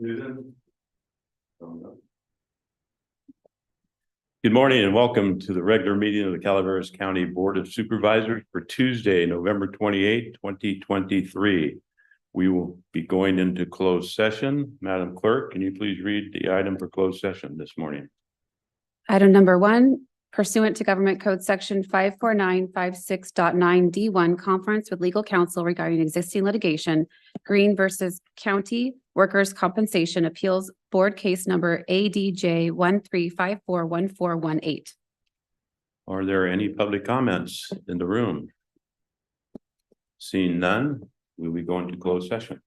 Susan? Good morning and welcome to the regular meeting of the Calaveras County Board of Supervisors for Tuesday, November 28, 2023. We will be going into closed session. Madam Clerk, can you please read the item for closed session this morning? Item number 1, pursuant to Government Code Section 54956.9D1, conference with legal counsel regarding existing litigation, Green versus County Workers' Compensation Appeals Board Case Number ADJ 13541418. Are there any public comments in the room? Seeing none, we will be going to closed session.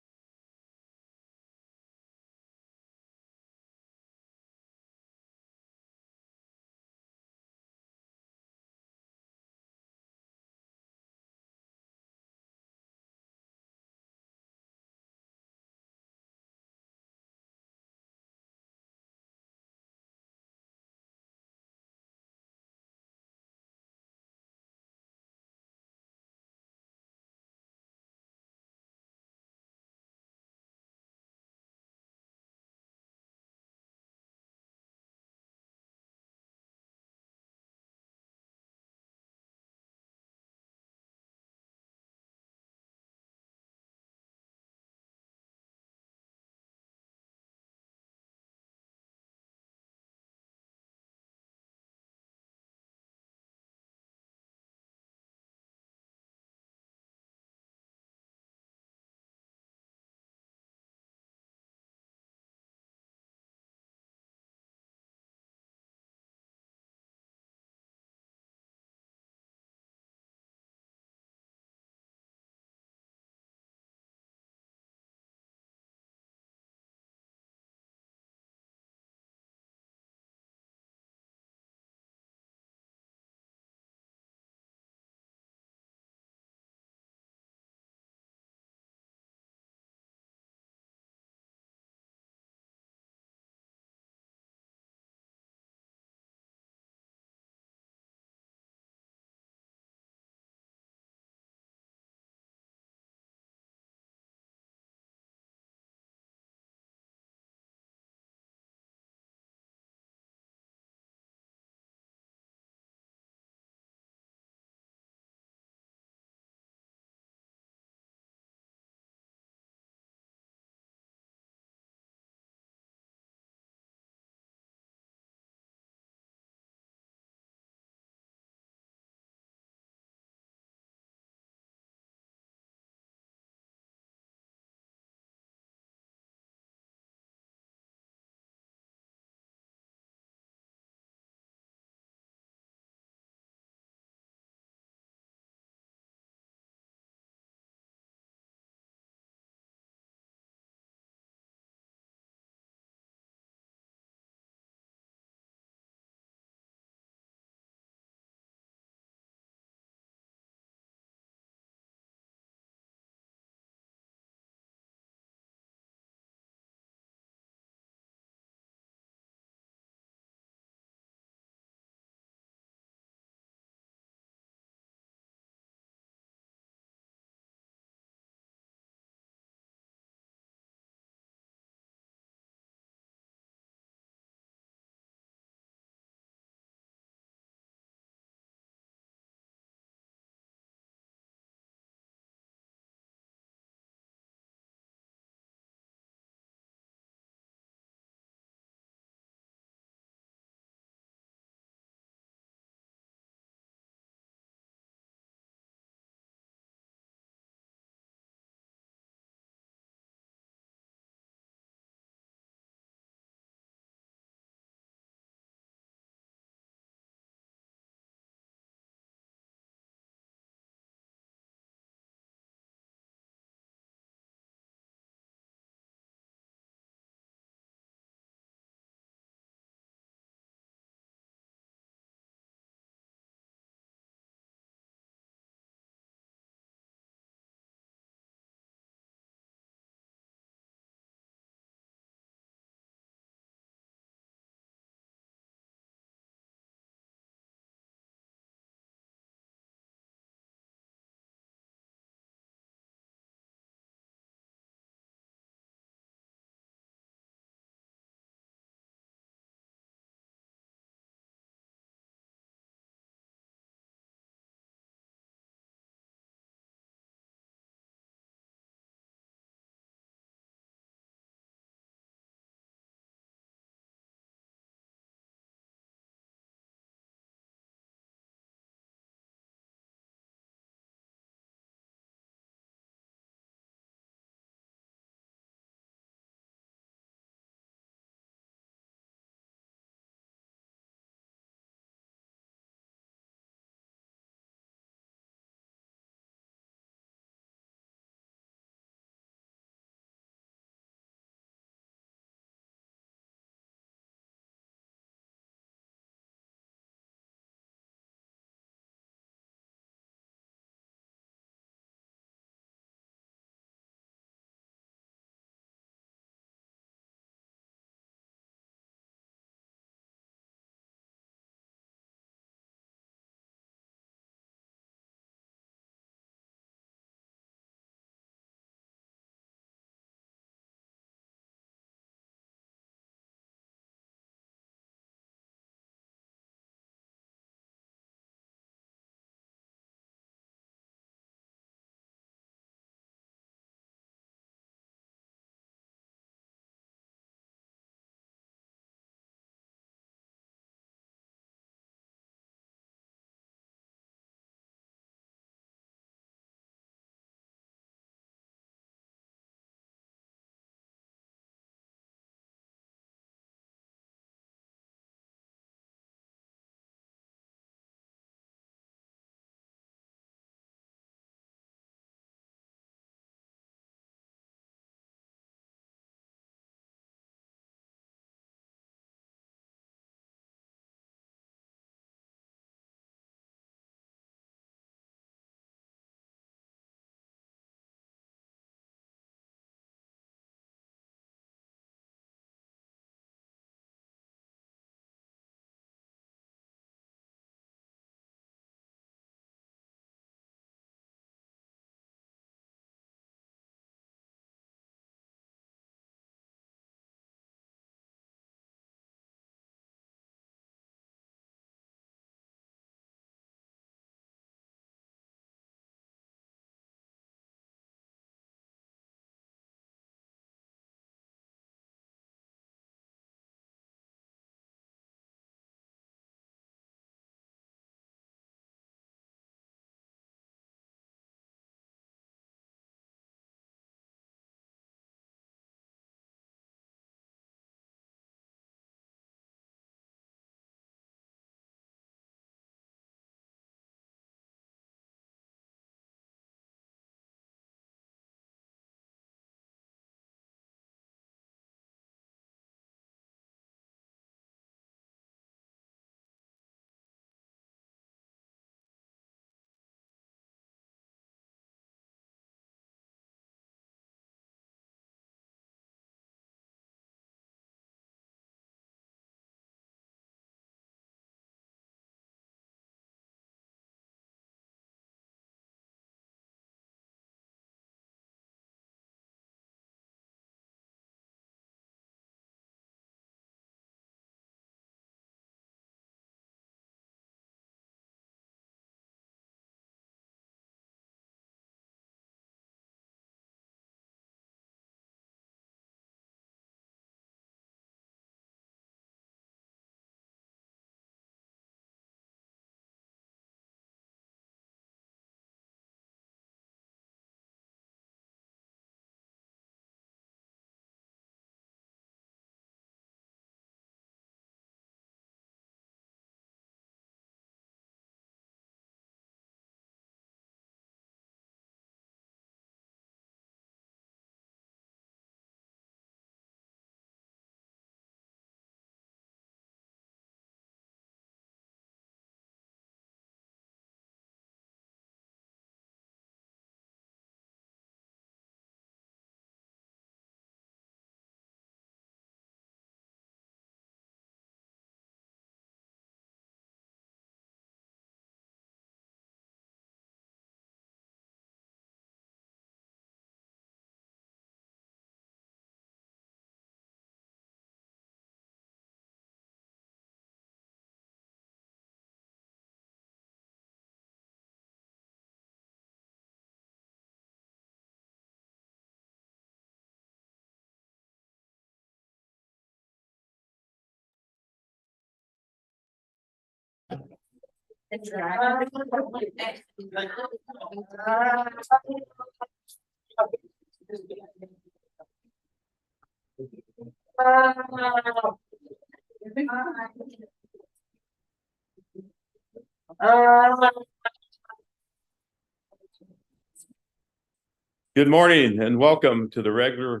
Good morning and welcome to the regular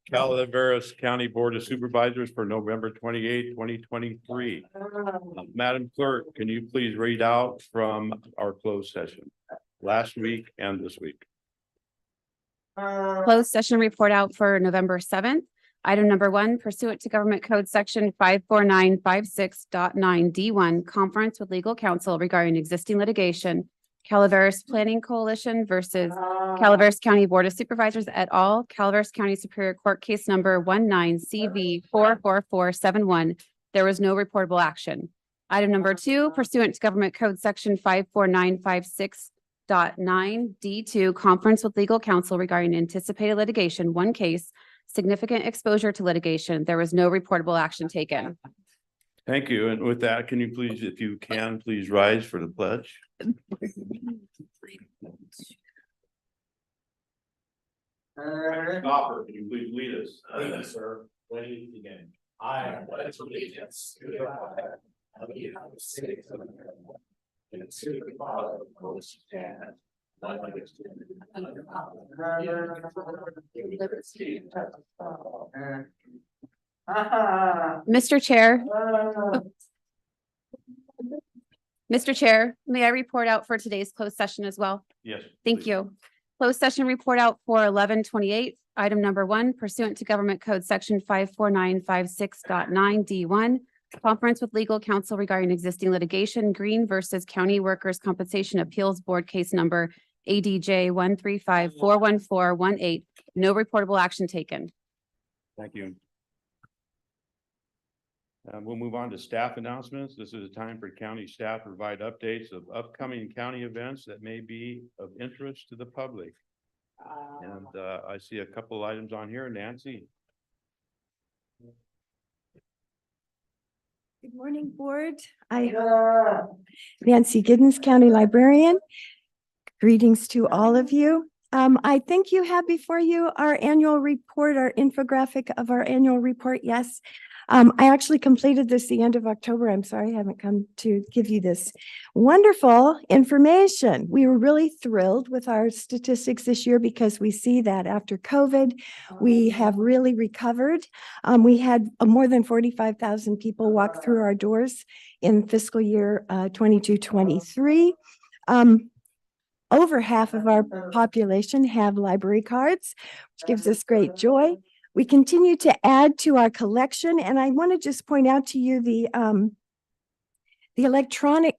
Calaveras County Board of Supervisors for November 28, 2023. Madam Clerk, can you please read out from our closed session last week and this week? Closed session report out for November 7th. Item number 1, pursuant to Government Code Section 54956.9D1, conference with legal counsel regarding existing litigation, Calaveras Planning Coalition versus Calaveras County Board of Supervisors et al., Calaveras County Superior Court Case Number 19CV44471. There was no reportable action. Item number 2, pursuant to Government Code Section 54956.9D2, conference with legal counsel regarding anticipated litigation, one case, significant exposure to litigation. There was no reportable action taken. Thank you. And with that, can you please, if you can, please rise for the pledge? Copper, can you please lead us? Yes, sir. Ready to begin. I pledge allegiance to the flag of the United States of America and to the republic for which it stands, one nation under God, Mr. Chair. Mr. Chair, may I report out for today's closed session as well? Yes. Thank please. you. Closed session report out for 11/28. Item number 1, pursuant to Government Code Section 54956.9D1, conference with legal counsel regarding existing litigation, Green versus County Workers' Compensation Appeals Board Case Number ADJ 135-41418. No reportable action taken. Thank you. We'll move on to staff announcements. This is a time for county staff to provide updates of upcoming county events that may be of interest to the public. And I see a couple items on here. Nancy. Good morning, board. Nancy Giddens, County Librarian. Greetings to all of you. I think you have before you our annual report, our infographic of our annual report. Yes. I actually completed this the end of October. I'm sorry I haven't come to give you this wonderful information. We were really thrilled with our statistics this year because we see that after COVID, we have really recovered. We had more than 45,000 people walk through our doors in fiscal year 22-23. Over half of our population have library cards, which gives us great joy. We continue to add to our collection, and I want to just point out to you the electronic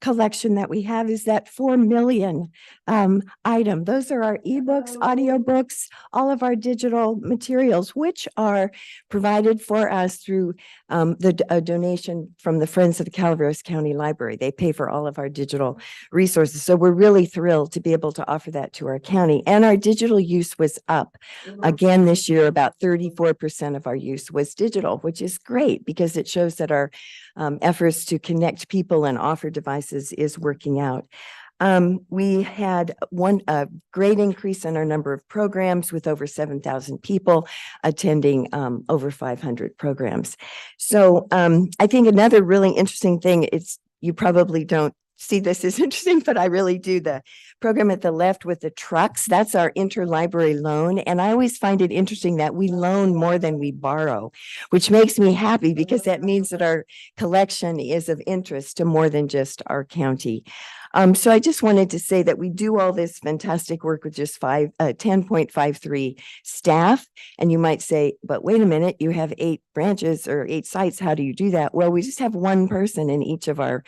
collection that we have is that 4 million item. Those are our ebooks, audiobooks, all of our digital materials, which are provided for us through a donation from the Friends of the Calaveras County Library. They pay for all of our digital resources. So we're really thrilled to be able to offer that to our county. And our digital use was up again this year. About 34% of our use was digital, which is great because it shows that our efforts to connect people and offer devices is working out. We had a great increase in our number of programs with over 7,000 people attending over 500 programs. So I think another really interesting thing, you probably don't see this as interesting, but I really do. The program at the left with the trucks, that's our interlibrary loan. And I always find it interesting that we loan more than we borrow, which makes me happy because that means that our collection is of interest to more than just our county. So I just wanted to say that we do all this fantastic work with just 10.53 staff. And you might say, but wait a minute, you have 8 branches or 8 sites. How do you do that? Well, we just have one person in each of our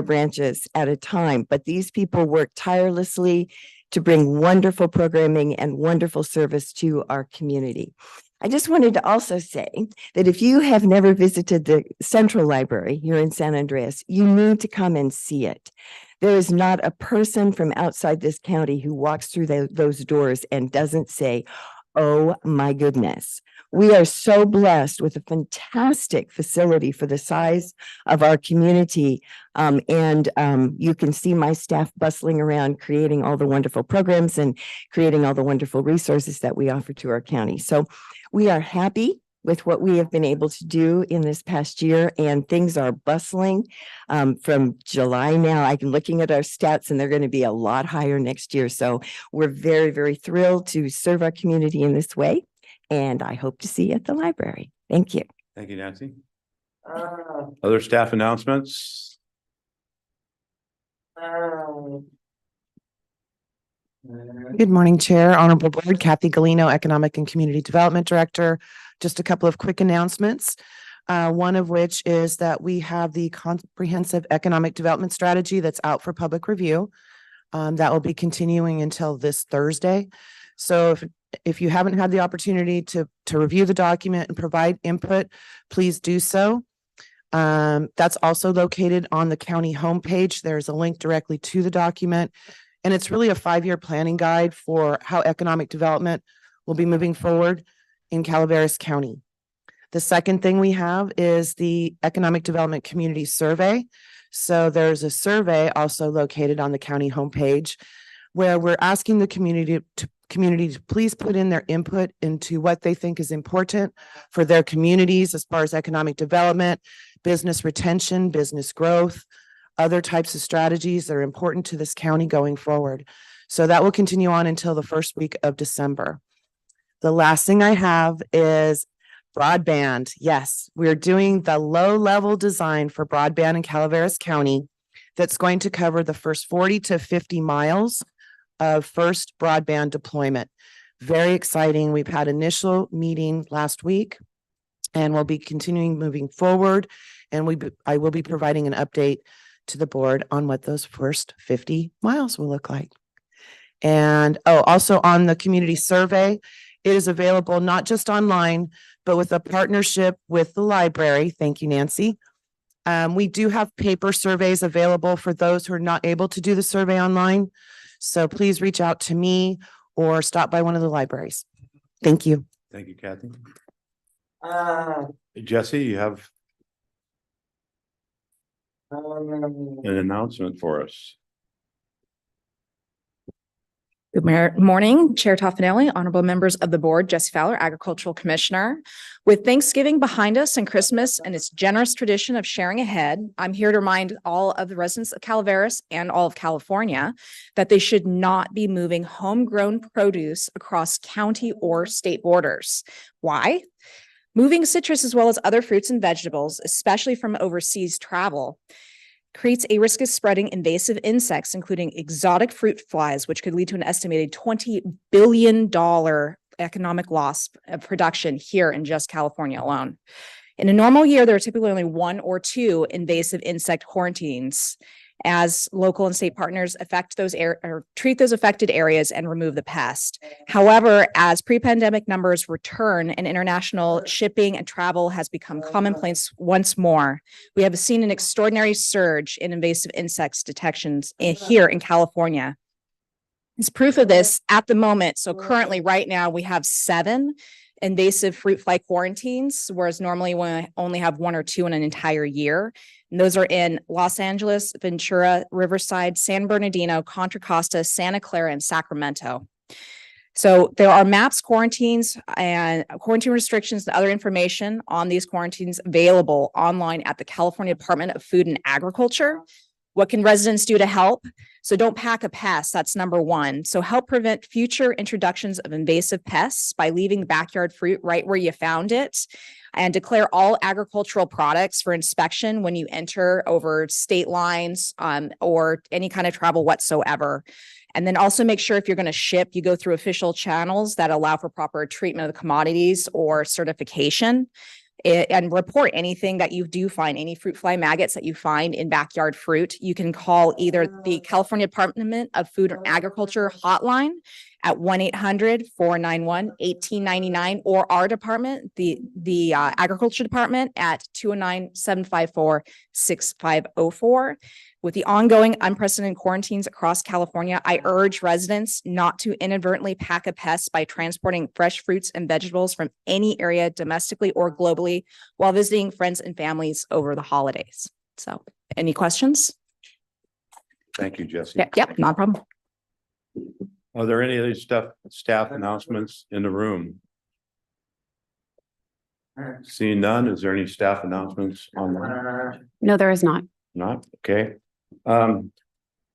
branches at a time. But these people work tirelessly to bring wonderful programming and wonderful service to our community. I just wanted to also say that if you have never visited the Central Library here in San Andreas, you need to come and see it. There is not a person from outside this county who walks through those doors and doesn't say, Oh my goodness. We are so blessed with a fantastic facility for the size of our community. You can see my staff bustling around, creating all the wonderful programs and creating all the wonderful resources that we offer to our county. So we are happy with what we have been able to do in this past year, and things are bustling from July now. I'm looking at our stats and they're going to be a lot higher next year. So we're very, very thrilled to serve our community in this way. And I hope to see you at the library. Thank you. Thank you, Nancy. Other staff announcements? Good morning, Chair, Honorable Board, Kathy Galino, Economic and Community Development Director. Just a couple of quick announcements. One of which is that we have the comprehensive economic development strategy that's out for public review. That will be continuing until this Thursday. So if you haven't had the opportunity to review the document and provide input, please do so. That's also located on the county homepage. There's a link directly to the document. And it's really a 5-year planning guide for how economic development will be moving forward in Calaveras County. The second thing we have is the Economic Development Community Survey. So there's a survey also located on the county homepage where we're asking the community to please put in their input into what they think is important for their communities as far as economic development, business retention, business growth, other types of strategies that are important to this county going forward. So that will continue on until the first week of December. The last thing I have is broadband. Yes, we're doing the low-level design for broadband in Calaveras County that's going to cover the first 40 to 50 miles of first broadband deployment. Very exciting. We've had initial meeting last week and we'll be continuing moving forward. And I will be providing an update to the board on what those first 50 miles will look like. And also on the community survey, it is available not just online, but with a partnership with the library. Thank you, Nancy. We do have paper surveys available for those who are not able to do the survey online. So please reach out to me or stop by one of the libraries. Thank you. Thank you, Kathy. Jesse, you have an announcement for us. Good morning, Chair Toffanelli, honorable members of the board, Jesse Fowler, Agricultural Commissioner. With Thanksgiving behind us and Christmas and its generous tradition of sharing ahead, I'm here to remind all of the residents of Calaveras and all of California that they should not be moving homegrown produce across county or state borders. Why? Moving citrus as well as other fruits and vegetables, especially from overseas travel, creates a risk of spreading invasive insects, including exotic fruit flies, which could lead to an estimated $20 billion economic loss of production here in just California alone. In a normal year, there are typically only 1 or 2 invasive insect quarantines as local and state partners treat those affected areas and remove the pest. However, as pre-pandemic numbers return and international shipping and travel has become commonplace once more, we have seen an extraordinary surge in invasive insects detections here in California. As proof of this, at the moment, so currently right now, we have 7 invasive fruit fly quarantines, whereas normally we only have 1 or 2 in an entire year. And those are in Los Angeles, Ventura, Riverside, San Bernardino, Contra Costa, Santa Clara, and Sacramento. So there are maps, quarantines, and quarantine restrictions and other information on these quarantines available online at the California Department of Food and Agriculture. What can residents do to help? So don't pack a pest. That's number 1. So help prevent future introductions of invasive pests by leaving backyard fruit right where you found it, and declare all agricultural products for inspection when you enter over state lines or any kind of travel whatsoever. And then also make sure if you're going to ship, you go through official channels that allow for proper treatment of the commodities or certification. And report anything that you do find, any fruit fly maggots that you find in backyard fruit. You can call either the California Department of Food and Agriculture hotline at 1-800-491-1899 or our department, the Agriculture Department at 209-754-6504. With the ongoing unprecedented quarantines across California, I urge residents not to inadvertently pack a pest by transporting fresh fruits and vegetables from any area domestically or globally while visiting friends and families over the holidays. So, any questions? Thank you, Jesse. Yep, not a problem. Are there any other staff announcements in the room? Seeing none, is there any staff announcements online? No, there is not. Not, okay. I'm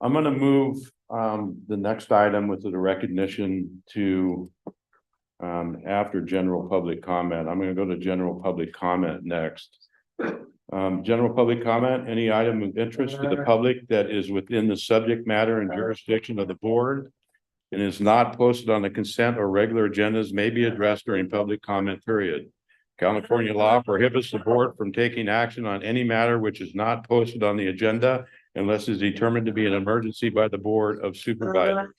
gonna move the next item with the recognition to after general public comment. I'm gonna go to general public comment next. General public comment, any item of interest to the public that is within the subject matter and jurisdiction of the board and is not posted on the consent or regular agendas may be addressed during public comment period. California law prohibits the board from taking action on any matter which is not posted on the agenda unless is determined to be an emergency by the Board of Supervisors.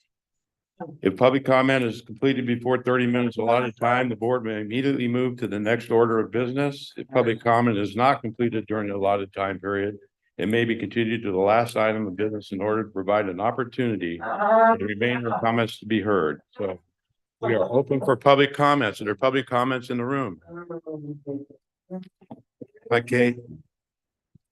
If public comment is completed before 30 minutes allotted time, the board may immediately move to the next order of business. If public comment is not completed during the allotted time period, it may be continued to the last item of business in order to provide an opportunity for the remainder of comments to be heard. So we are open for public comments. Are there public comments in the room? Hi, Kate.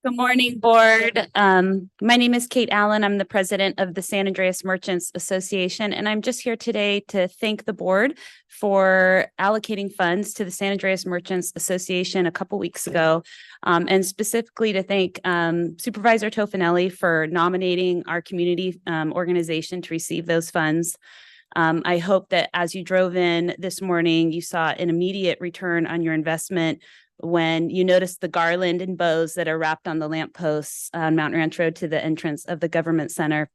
Good morning, board. My name is Kate Allen. I'm the president of the San Andreas Merchants Association, and I'm just here today to thank the board for allocating funds to the San Andreas Merchants Association a couple weeks ago, and specifically to thank Supervisor Tofinelli for nominating our community organization to receive those funds. I hope that as you drove in this morning, you saw an immediate return on your investment when you noticed the garland and bows that are wrapped on the lampposts on Mountain Ranch Road to the entrance of the government center.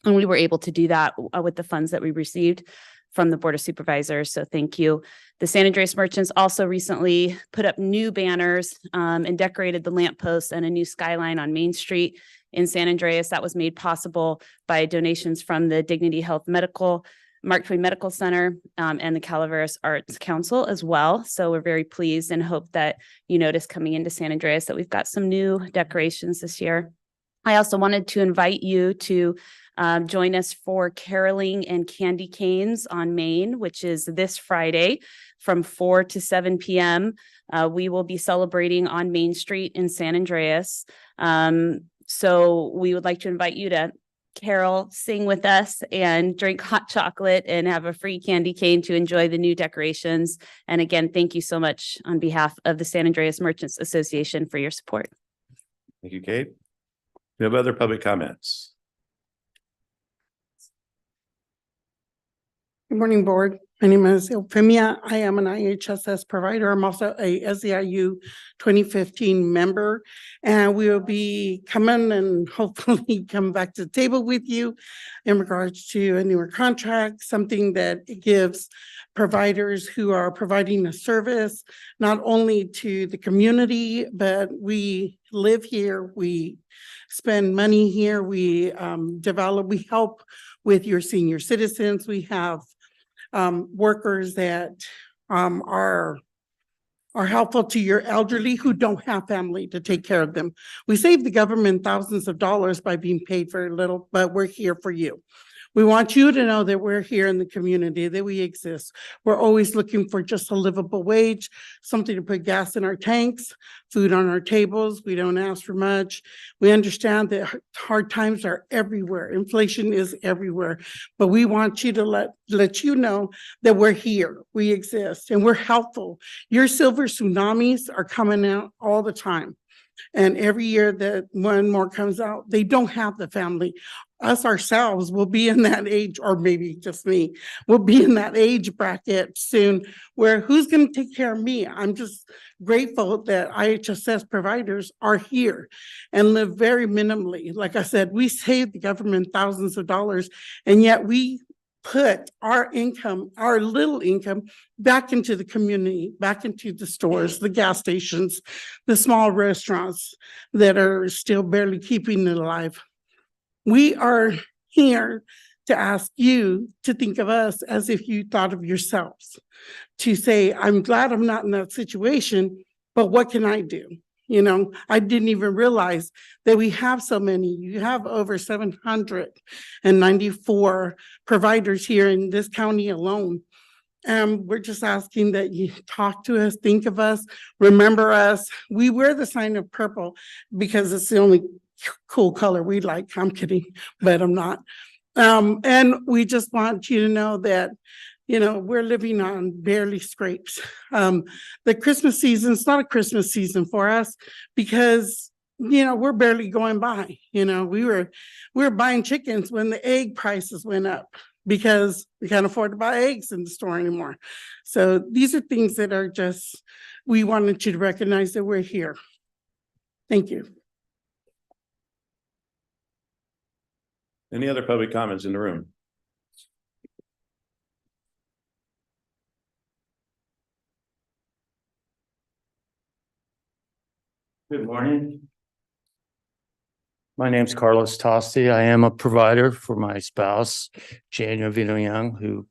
And we were able to do that with the funds that we received from the Board of Supervisors. So thank you. The San Andreas Merchants also recently put up new banners and decorated the lampposts and a new skyline on Main Street in San Andreas. That was made possible by donations from the Dignity Health Mark Twain Medical Center and the Calaveras Arts Council as well. So we're very pleased and hope that you notice coming into San Andreas that we've got some new decorations this year. I also wanted to invite you to join us for caroling and candy canes on Main, which is this Friday from 4 to 7 p.m. We will be celebrating on Main Street in San Andreas. So we would like to invite you to carol, sing with us, and drink hot chocolate and have a free candy cane to enjoy the new decorations. And again, thank you so much on behalf of the San Andreas Merchants Association for your support. Thank you, Kate. We have other public comments. Good morning, board. My name is Eufemia. I am an IHSS provider. I'm also a SEIU 2015 member, and we will be coming and hopefully come back to the table with you in regards to a newer contract, something that gives providers who are providing a service not only to the community, but we live here, we spend money here, we help with your senior citizens. We have workers that are helpful to your elderly who don't have family to take care of them. We save the government thousands of dollars by being paid very little, but we're here for you. We want you to know that we're here in the community, that we exist. We're always looking for just a livable wage, something to put gas in our tanks, food on our tables. We don't ask for much. We understand that hard times are everywhere. Inflation is everywhere, but we want you to let you know that we're here, we exist, and we're helpful. Your silver tsunamis are coming out all the time. And every year that one more comes out, they don't have the family. Us ourselves will be in that age, or maybe just me, will be in that age bracket soon where who's going to take care of me? I'm just grateful that IHSS providers are here and live very minimally. Like I said, we save the government thousands of dollars, and yet we put our income, our little income, back into the community, back into the stores, the gas stations, the small restaurants that are still barely keeping it alive. We are here to ask you to think of us as if you thought of yourselves, to say, I'm glad I'm not in that situation, but what can I do? I didn't even realize that we have so many. You have over 794 providers here in this county alone. We're just asking that you talk to us, think of us, remember us. We wear the sign of purple because it's the only cool color we like. I'm kidding, but I'm not. And we just want you to know that, we're living on barely scrapes. The Christmas season is not a Christmas season for us because, we're barely going by. We were buying chickens when the egg prices went up because we can't afford to buy eggs in the store anymore. So these are things that are just, we wanted you to recognize that we're here. Thank you. Any other public comments in the room? Good morning. My name's Carlos Tosti. I am a provider for my spouse, Jane Ovino Young, who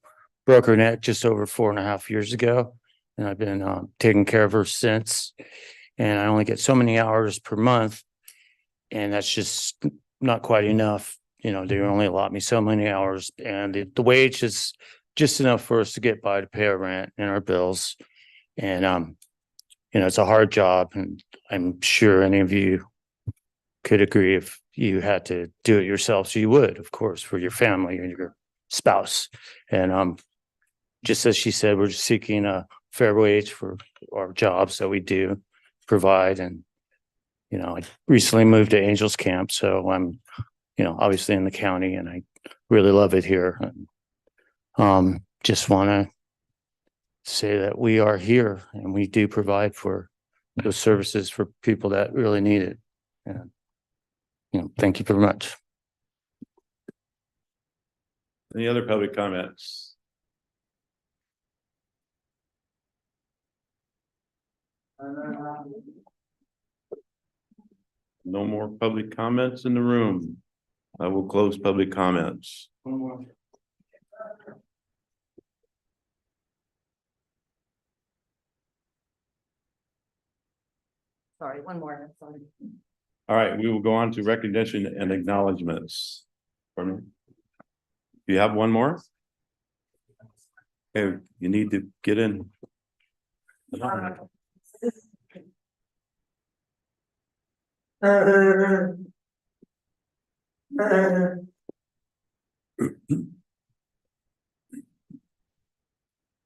broke her neck just over 4.5 years ago. And I've been taking care of her since. And I only get so many hours per month. And that's just not quite enough. They only allot me so many hours. And the wage is just enough for us to get by to pay our rent and our bills. And, it's a hard job. And I'm sure any of you could agree if you had to do it yourself. So you would, of course, for your family and your spouse. And just as she said, we're just seeking a fair wage for our jobs that we do provide. And, I recently moved to Angels Camp. So I'm, obviously in the county and I really love it here. And just want to say that we are here and we do provide for those services for people that really need it. And, thank you very much. Any other public comments? No more public comments in the room. I will close public comments. Sorry, one more. Sorry. All right, we will go on to recognition and acknowledgements. Pardon me? Do you have one more? Okay, you need to get in.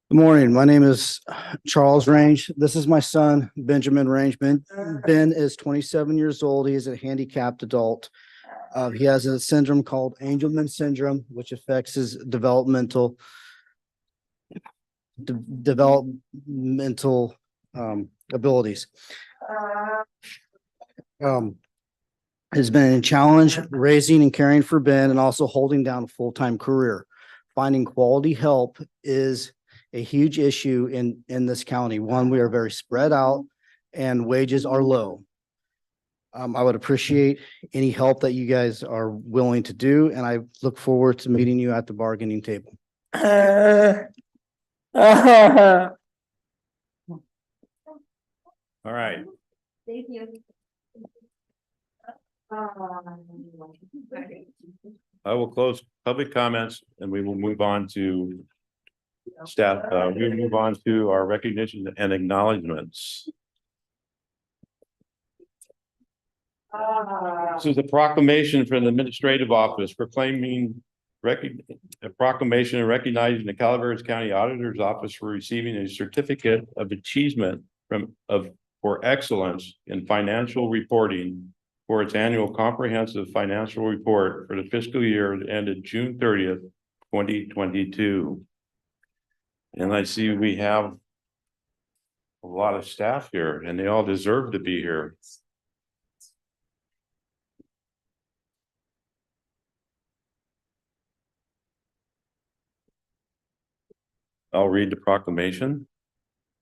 Good morning. My name is Charles Range. This is my son, Benjamin Range. Ben is 27 years old. He is a handicapped adult. He has a syndrome called Angelman syndrome, which affects his developmental abilities. Has been a challenge raising and caring for Ben and also holding down a full-time career. Finding quality help is a huge issue in this county. One, we are very spread out and wages are low. I would appreciate any help that you guys are willing to do, and I look forward to meeting you at the bargaining table. All right. Thank you. I will close public comments and we will move on to staff. We will move on to our recognition and acknowledgements. This is a proclamation from the administrative office proclaiming a proclamation and recognizing the Calaveras County Auditor's Office for receiving a certificate of achievement for excellence in financial reporting for its annual comprehensive financial report for the fiscal year that ended June 30th, 2022. And I see we have a lot of staff here and they all deserve to be here. I'll read the proclamation.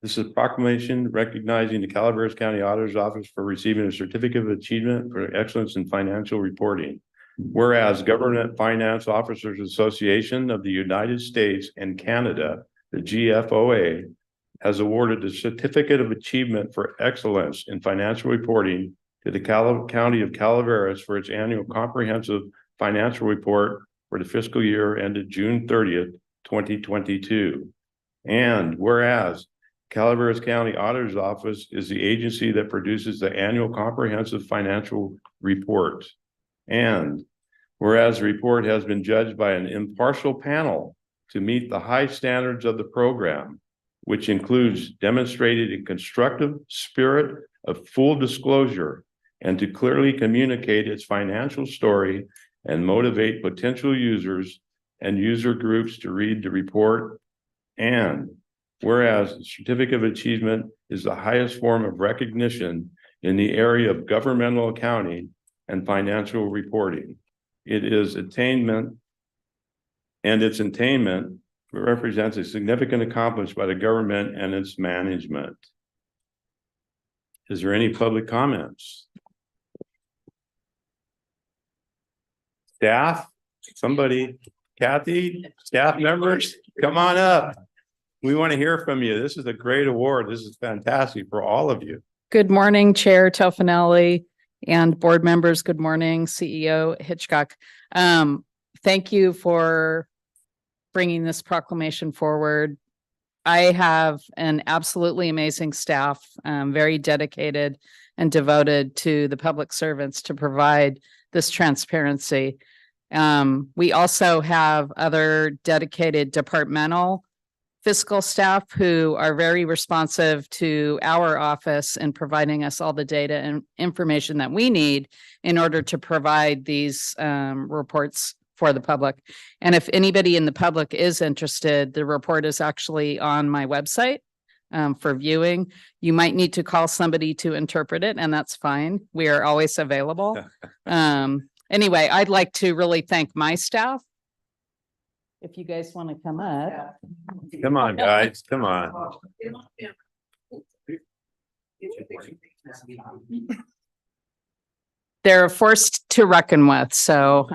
This is a proclamation recognizing the Calaveras County Auditor's Office for receiving a certificate of achievement for excellence in financial reporting. Whereas Government Finance Officers Association of the United States and Canada, the GFOA, has awarded the Certificate of Achievement for Excellence in Financial Reporting to the County of Calaveras for its annual comprehensive financial report for the fiscal year ended June 30th, 2022. And whereas Calaveras County Auditor's Office is the agency that produces the annual comprehensive financial report. And whereas the report has been judged by an impartial panel to meet the high standards of the program, which includes demonstrated a constructive spirit of full disclosure and to clearly communicate its financial story and motivate potential users and user groups to read the report. And whereas the Certificate of Achievement is the highest form of recognition in the area of governmental accounting and financial reporting, it is attainment, and its attainment represents a significant accomplishment by the government and its management. Is there any public comments? Staff, somebody, Kathy, staff members, come on up. We want to hear from you. This is a great award. This is fantastic for all of you. Good morning, Chair Tofinelli and board members. Good morning, CEO Hitchcock. Thank you for bringing this proclamation forward. I have an absolutely amazing staff, very dedicated and devoted to the public servants to provide this transparency. We also have other dedicated departmental fiscal staff who are very responsive to our office and providing us all the data and information that we need in order to provide these reports for the public. And if anybody in the public is interested, the report is actually on my website for viewing. You might need to call somebody to interpret it, and that's fine. We are always available. Anyway, I'd like to really thank my staff. If you guys want to come up. Come on, guys, come on. They're a force to reckon with. So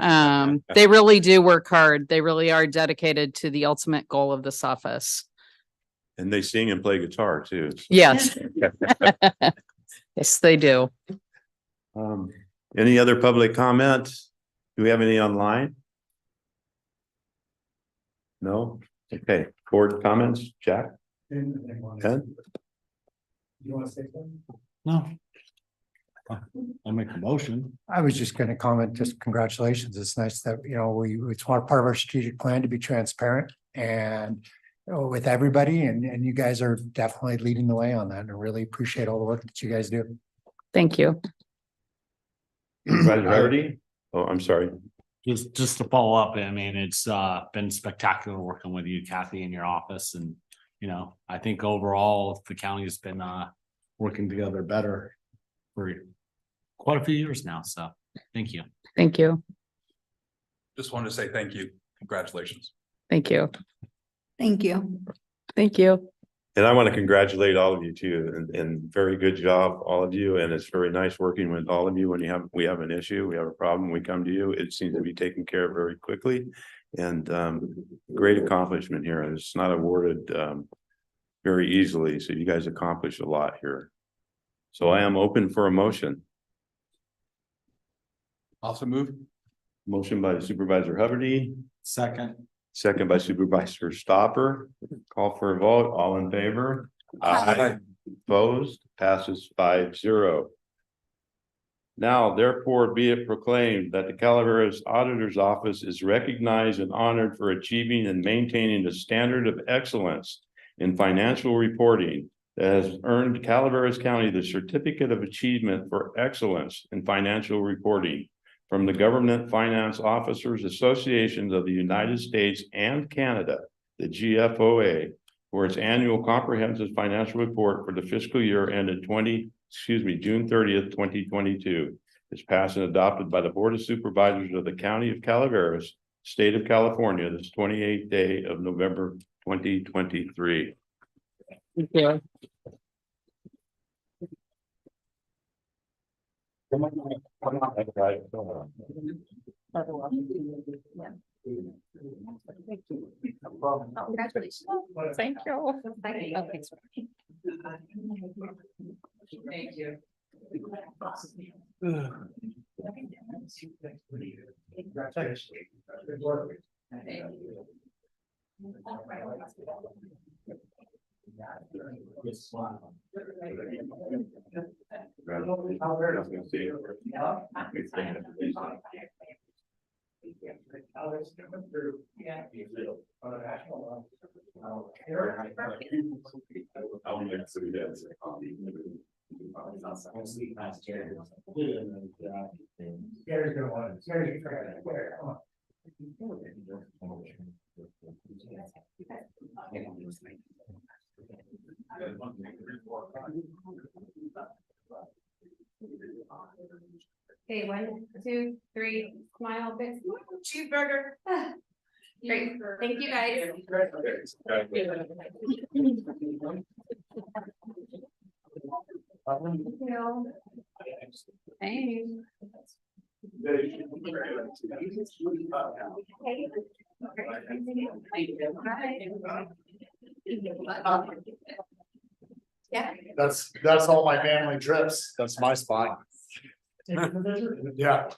they really do work hard. They really are dedicated to the ultimate goal of this office. And they sing and play guitar too. Yes. Yes, they do. Any other public comments? Do we have any online? No? Okay, board comments, Jack? Ken? You want to say something? No. I'll make a motion. I was just gonna comment, just congratulations. It's nice that, it's one part of our strategic plan to be transparent and with everybody, and you guys are definitely leading the way on that, and I really appreciate all the work that you guys do. Thank you. Supervisor Rarity? Oh, I'm sorry. Just to follow up, I mean, it's been spectacular working with you, Kathy, in your office. And, I think overall the county has been working together better for quite a few years now. So thank you. Thank you. Just wanted to say thank you. Congratulations. Thank you. Thank you. Thank you. And I want to congratulate all of you too, and very good job, all of you. And it's very nice working with all of you. When we have an issue, we have a problem, we come to you. It seems to be taken care of very quickly, and great accomplishment here. And it's not awarded very easily. So you guys accomplished a lot here. So I am open for a motion. Also move. Motion by Supervisor Hubbard, Second. second by Supervisor Stopper. Call for a vote. All in favor? Aye. Opposed? Passes 5-0. Now, therefore, be it proclaimed that the Calaveras Auditor's Office is recognized and honored for achieving and maintaining the standard of excellence in financial reporting that has earned Calaveras County the Certificate of Achievement for Excellence in Financial Reporting from the Government Finance Officers Associations of the United States and Canada, the GFOA, for its annual comprehensive financial report for the fiscal year ended June 30th, 2022. It's passed and adopted by the Board of Supervisors of the County of Calaveras, State of California, this 28th day of November, 2023. Thank you. Come on. Congratulations. Thank you. Thank you. Okay, 1, 2, 3, smile, big cheeseburger. Great, thank you guys. Yeah. That's all my family trips. That's my spot. Yeah.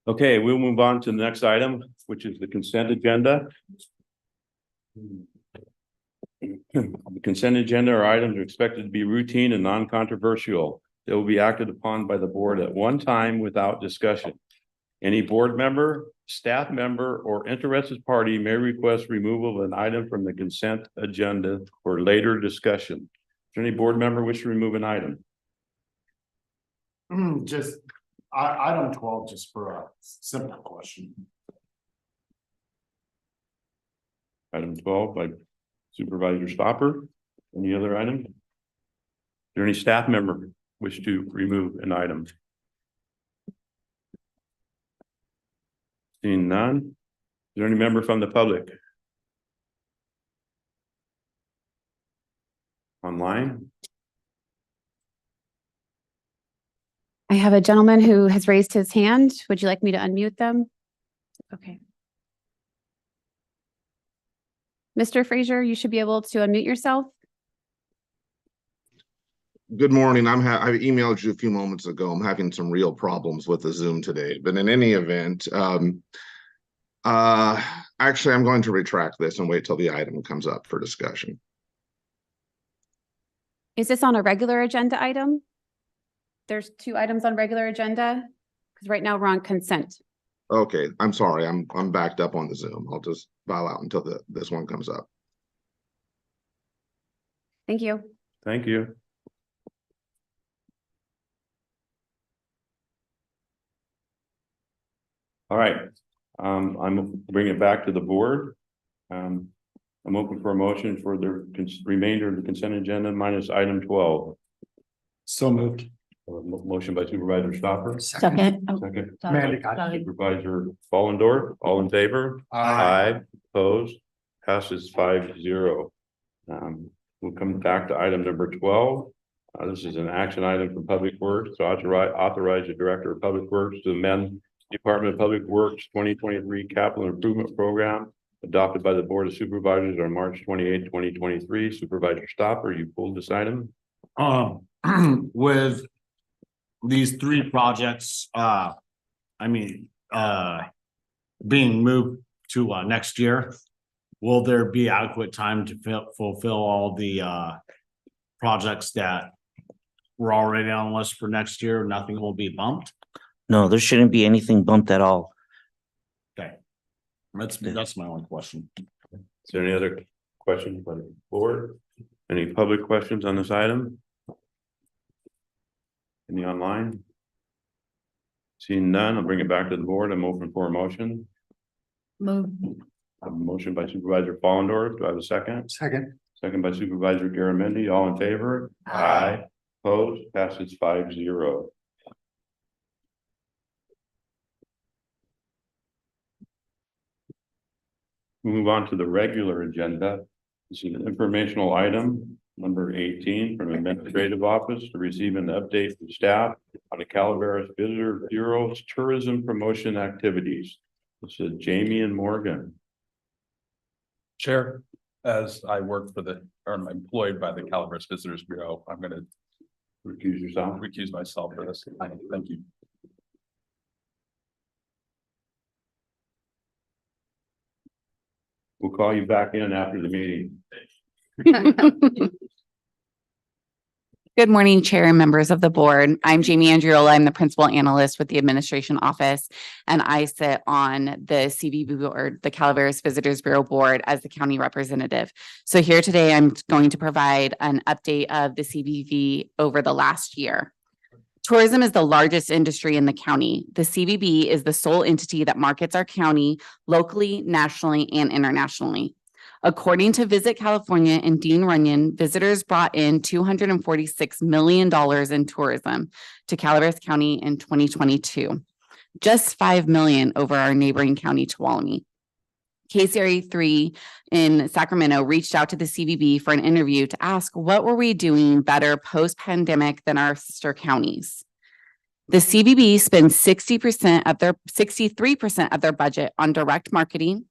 Okay, we'll move on to the next item, which is the consent agenda. The consent agenda are items are expected to be routine and non-controversial. They will be acted upon by the board at one time without discussion. Any board member, staff member, or interested party may request removal of an item from the consent agenda for later discussion. Is there any board member wish to remove an item? Just item 12, just for a simple question. Item 12 by Supervisor Stopper. Any other item? Is there any staff member wish to remove an item? Seeing none. Is there any member from the public? Online? I have a gentleman who has raised his hand. Would you like me to unmute them? Okay. Mr. Frazier, you should be able to unmute yourself. Good morning. I emailed you a few moments ago. I'm having some real problems with the Zoom today, but in any event, actually, I'm going to retract this and wait till the item comes up for discussion. Is this on a regular agenda item? There's 2 items on regular agenda because right now we're on consent. Okay, I'm sorry. I'm backed up on the Zoom. I'll just bow out until this one comes up. Thank you. Thank you. All right, I'm bringing it back to the board. I'm open for a motion for the remainder of the consent agenda minus item 12. So moved. Motion by Supervisor Stopper. Second. Second. Amanda got it. Supervisor Fallendorf, all in favor? Aye. Opposed? Passes 5-0. We'll come back to item number 12. This is an action item for Public Works to authorize the Director of Public Works to amend Department of Public Works 2023 Capital Improvement Program adopted by the Board of Supervisors on March 28, 2023. Supervisor Stopper, you pulled this item? With these 3 projects, being moved to next year, will there be adequate time to fulfill all the projects that were already on the list for next year? Nothing will be bumped? No, there shouldn't be anything bumped at all. Okay. That's my only question. Is there any other questions by the board? Any public questions on this item? Any online? Seeing none, I'll bring it back to the board. I'm open for a motion. Move. A motion by Supervisor Fallendorf. Do I have a second? Second. Second by Supervisor Garamendi. All in favor? Aye. Opposed? Passes 5-0. We move on to the regular agenda. This is an informational item, number 18, from Administrative Office to receive an update from staff on the Calaveras Visitor Bureau's tourism promotion activities. This is Jamie and Morgan. Chair, as I work for or I'm employed by the Calaveras Visitors Bureau, I'm going to recuse myself for this. Thank you. We'll call you back in after the meeting. Good morning, Chair and members of the board. I'm Jamie Andriola. I'm the Principal Analyst with the Administration Office, and I sit on the CVB board, the Calaveras Visitors Bureau Board, as the county representative. So here today, I'm going to provide an update of the CVB over the last year. Tourism is the largest industry in the county. The CVB is the sole entity that markets our county locally, nationally, and internationally. According to Visit California and Dean Runyon, visitors brought in $246 million in tourism to Calaveras County in 2022, just $5 million over our neighboring county, Tuolumne. KCRA3 in Sacramento reached out to the CVB for an interview to ask what were we doing better post-pandemic than our sister counties. The CVB spends 63% of their budget on direct marketing,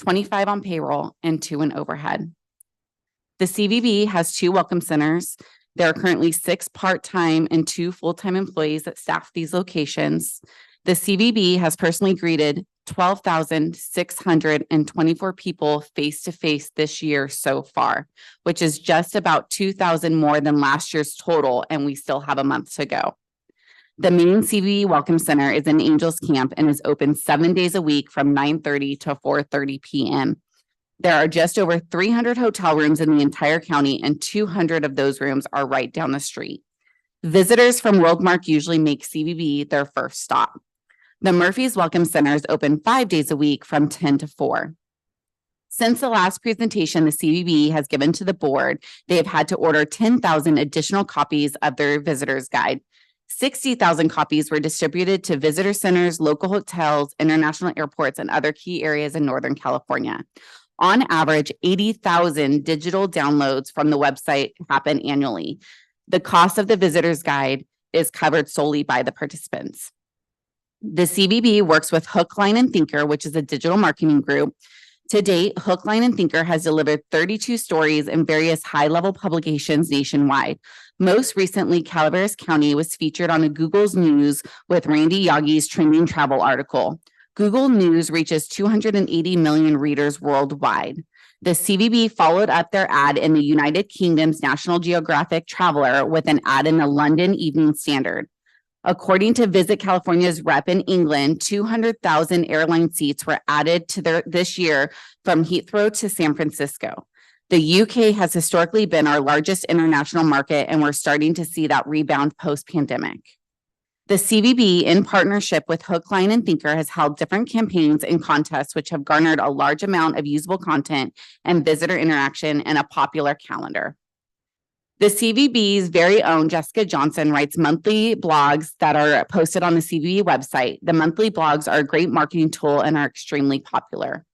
25% on payroll, and 2% in overhead. The CVB has 2 welcome centers. There are currently 6 part-time and 2 full-time employees that staff these locations. The CVB has personally greeted 12,624 people face-to-face this year so far, which is just about 2,000 more than last year's total, and we still have a month to go. The main CVB Welcome Center is in Angels Camp and is open 7 days a week from 9:30 to 4:30 p.m. There are just over 300 hotel rooms in the entire county, and 200 of those rooms are right down the street. Visitors from Worldmark usually make CVB their first stop. The Murphy's Welcome Center is open 5 days a week from 10 to 4. Since the last presentation the CVB has given to the board, they have had to order 10,000 additional copies of their visitor's guide. 60,000 copies were distributed to visitor centers, local hotels, international airports, and other key areas in Northern California. On average, 80,000 digital downloads from the website happen annually. The cost of the visitor's guide is covered solely by the participants. The CVB works with Hook, Line, and Thinker, which is a digital marketing group. To date, Hook, Line, and Thinker has delivered 32 stories in various high-level publications nationwide. Most recently, Calaveras County was featured on a Google's News with Randy Yagi's trending travel article. Google News reaches 280 million readers worldwide. The CVB followed up their ad in the United Kingdom's National Geographic Traveler with an ad in the London Evening Standard. According to Visit California's rep in England, 200,000 airline seats were added to this year from Heathrow to San Francisco. The UK has historically been our largest international market, and we're starting to see that rebound post-pandemic. The CVB, in partnership with Hook, Line, and Thinker, has held different campaigns and contests which have garnered a large amount of usable content and visitor interaction and a popular calendar. The CVB's very own Jessica Johnson writes monthly blogs that are posted on the CVB website. The monthly blogs are a great marketing tool and are extremely popular.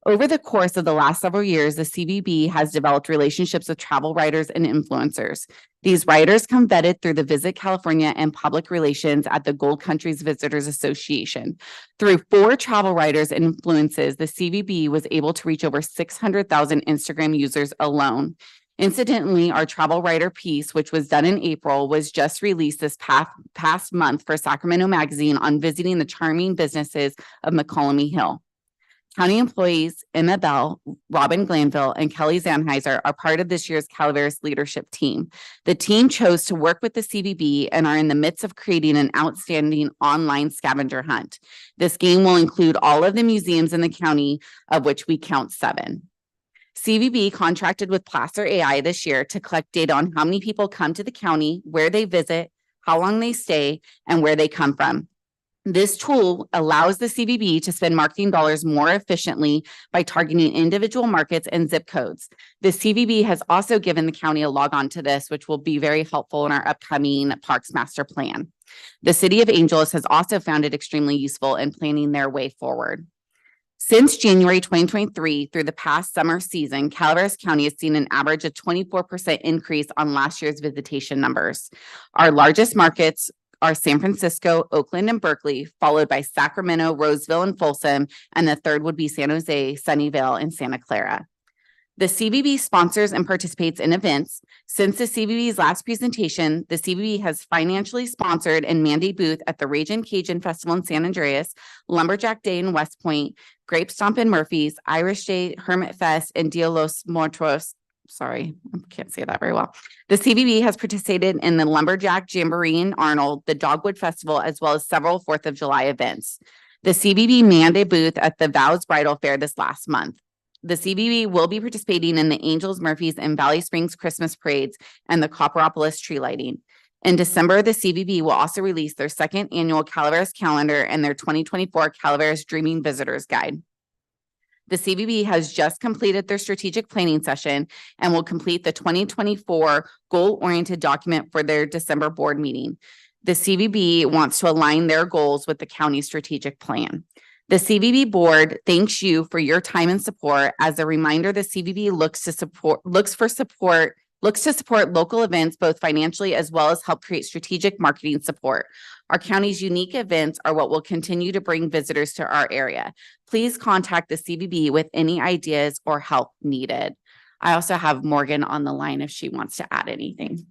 Over the course of the last several years, the CVB has developed relationships with travel writers and influencers. These writers come vetted through the Visit California and public relations at the Gold Countries Visitors Association. Through 4 travel writers and influences, the CVB was able to reach over 600,000 Instagram users alone. Incidentally, our travel writer piece, which was done in April, was just released this past month for Sacramento Magazine on visiting the charming businesses of McCollum Hill. County employees Emma Bell, Robin Glanville, and Kelly Zanheiser are part of this year's Calaveras leadership team. The team chose to work with the CVB and are in the midst of creating an outstanding online scavenger hunt. This game will include all of the museums in the county, of which we count 7. CVB contracted with Placer AI this year to collect data on how many people come to the county, where they visit, how long they stay, and where they come from. This tool allows the CVB to spend marketing dollars more efficiently by targeting individual markets and zip codes. The CVB has also given the county a log on to this, which will be very helpful in our upcoming Parks Master Plan. The City of Angeles has also found it extremely useful in planning their way forward. Since January 2023 through the past summer season, Calaveras County has seen an average of 24% increase on last year's visitation numbers. Our largest markets are San Francisco, Oakland, and Berkeley, followed by Sacramento, Roseville, and Folsom, and the third would be San Jose, Sunnyvale, and Santa Clara. The CVB sponsors and participates in events. Since the CVB's last presentation, the CVB has financially sponsored and mandate booth at the Ragin' Cajun Festival in San Andreas, Lumberjack Day in West Point, Grape Stomp in Murphy's, Irish Day, Hermit Fest, and Dia los Muertos. Sorry, I can't say that very well. The CVB has participated in the Lumberjack Jamboree in Arnold, the Dogwood Festival, as well as several 4th of July events. The CVB mandate booth at the Vows Bridal Fair this last month. The CVB will be participating in the Angels, Murphys, and Valley Springs Christmas parades and the Copperopolis tree lighting. In December, the CVB will also release their 2nd annual Calaveras calendar and their 2024 Calaveras Dreaming Visitors Guide. The CVB has just completed their strategic planning session and will complete the 2024 goal-oriented document for their December board meeting. The CVB wants to align their goals with the county's strategic plan. The CVB board thanks you for your time and support. As a reminder, the CVB looks to support local events, both financially as well as help create strategic marketing support. Our county's unique events are what will continue to bring visitors to our area. Please contact the CVB with any ideas or help needed. I also have Morgan on the line if she wants to add anything.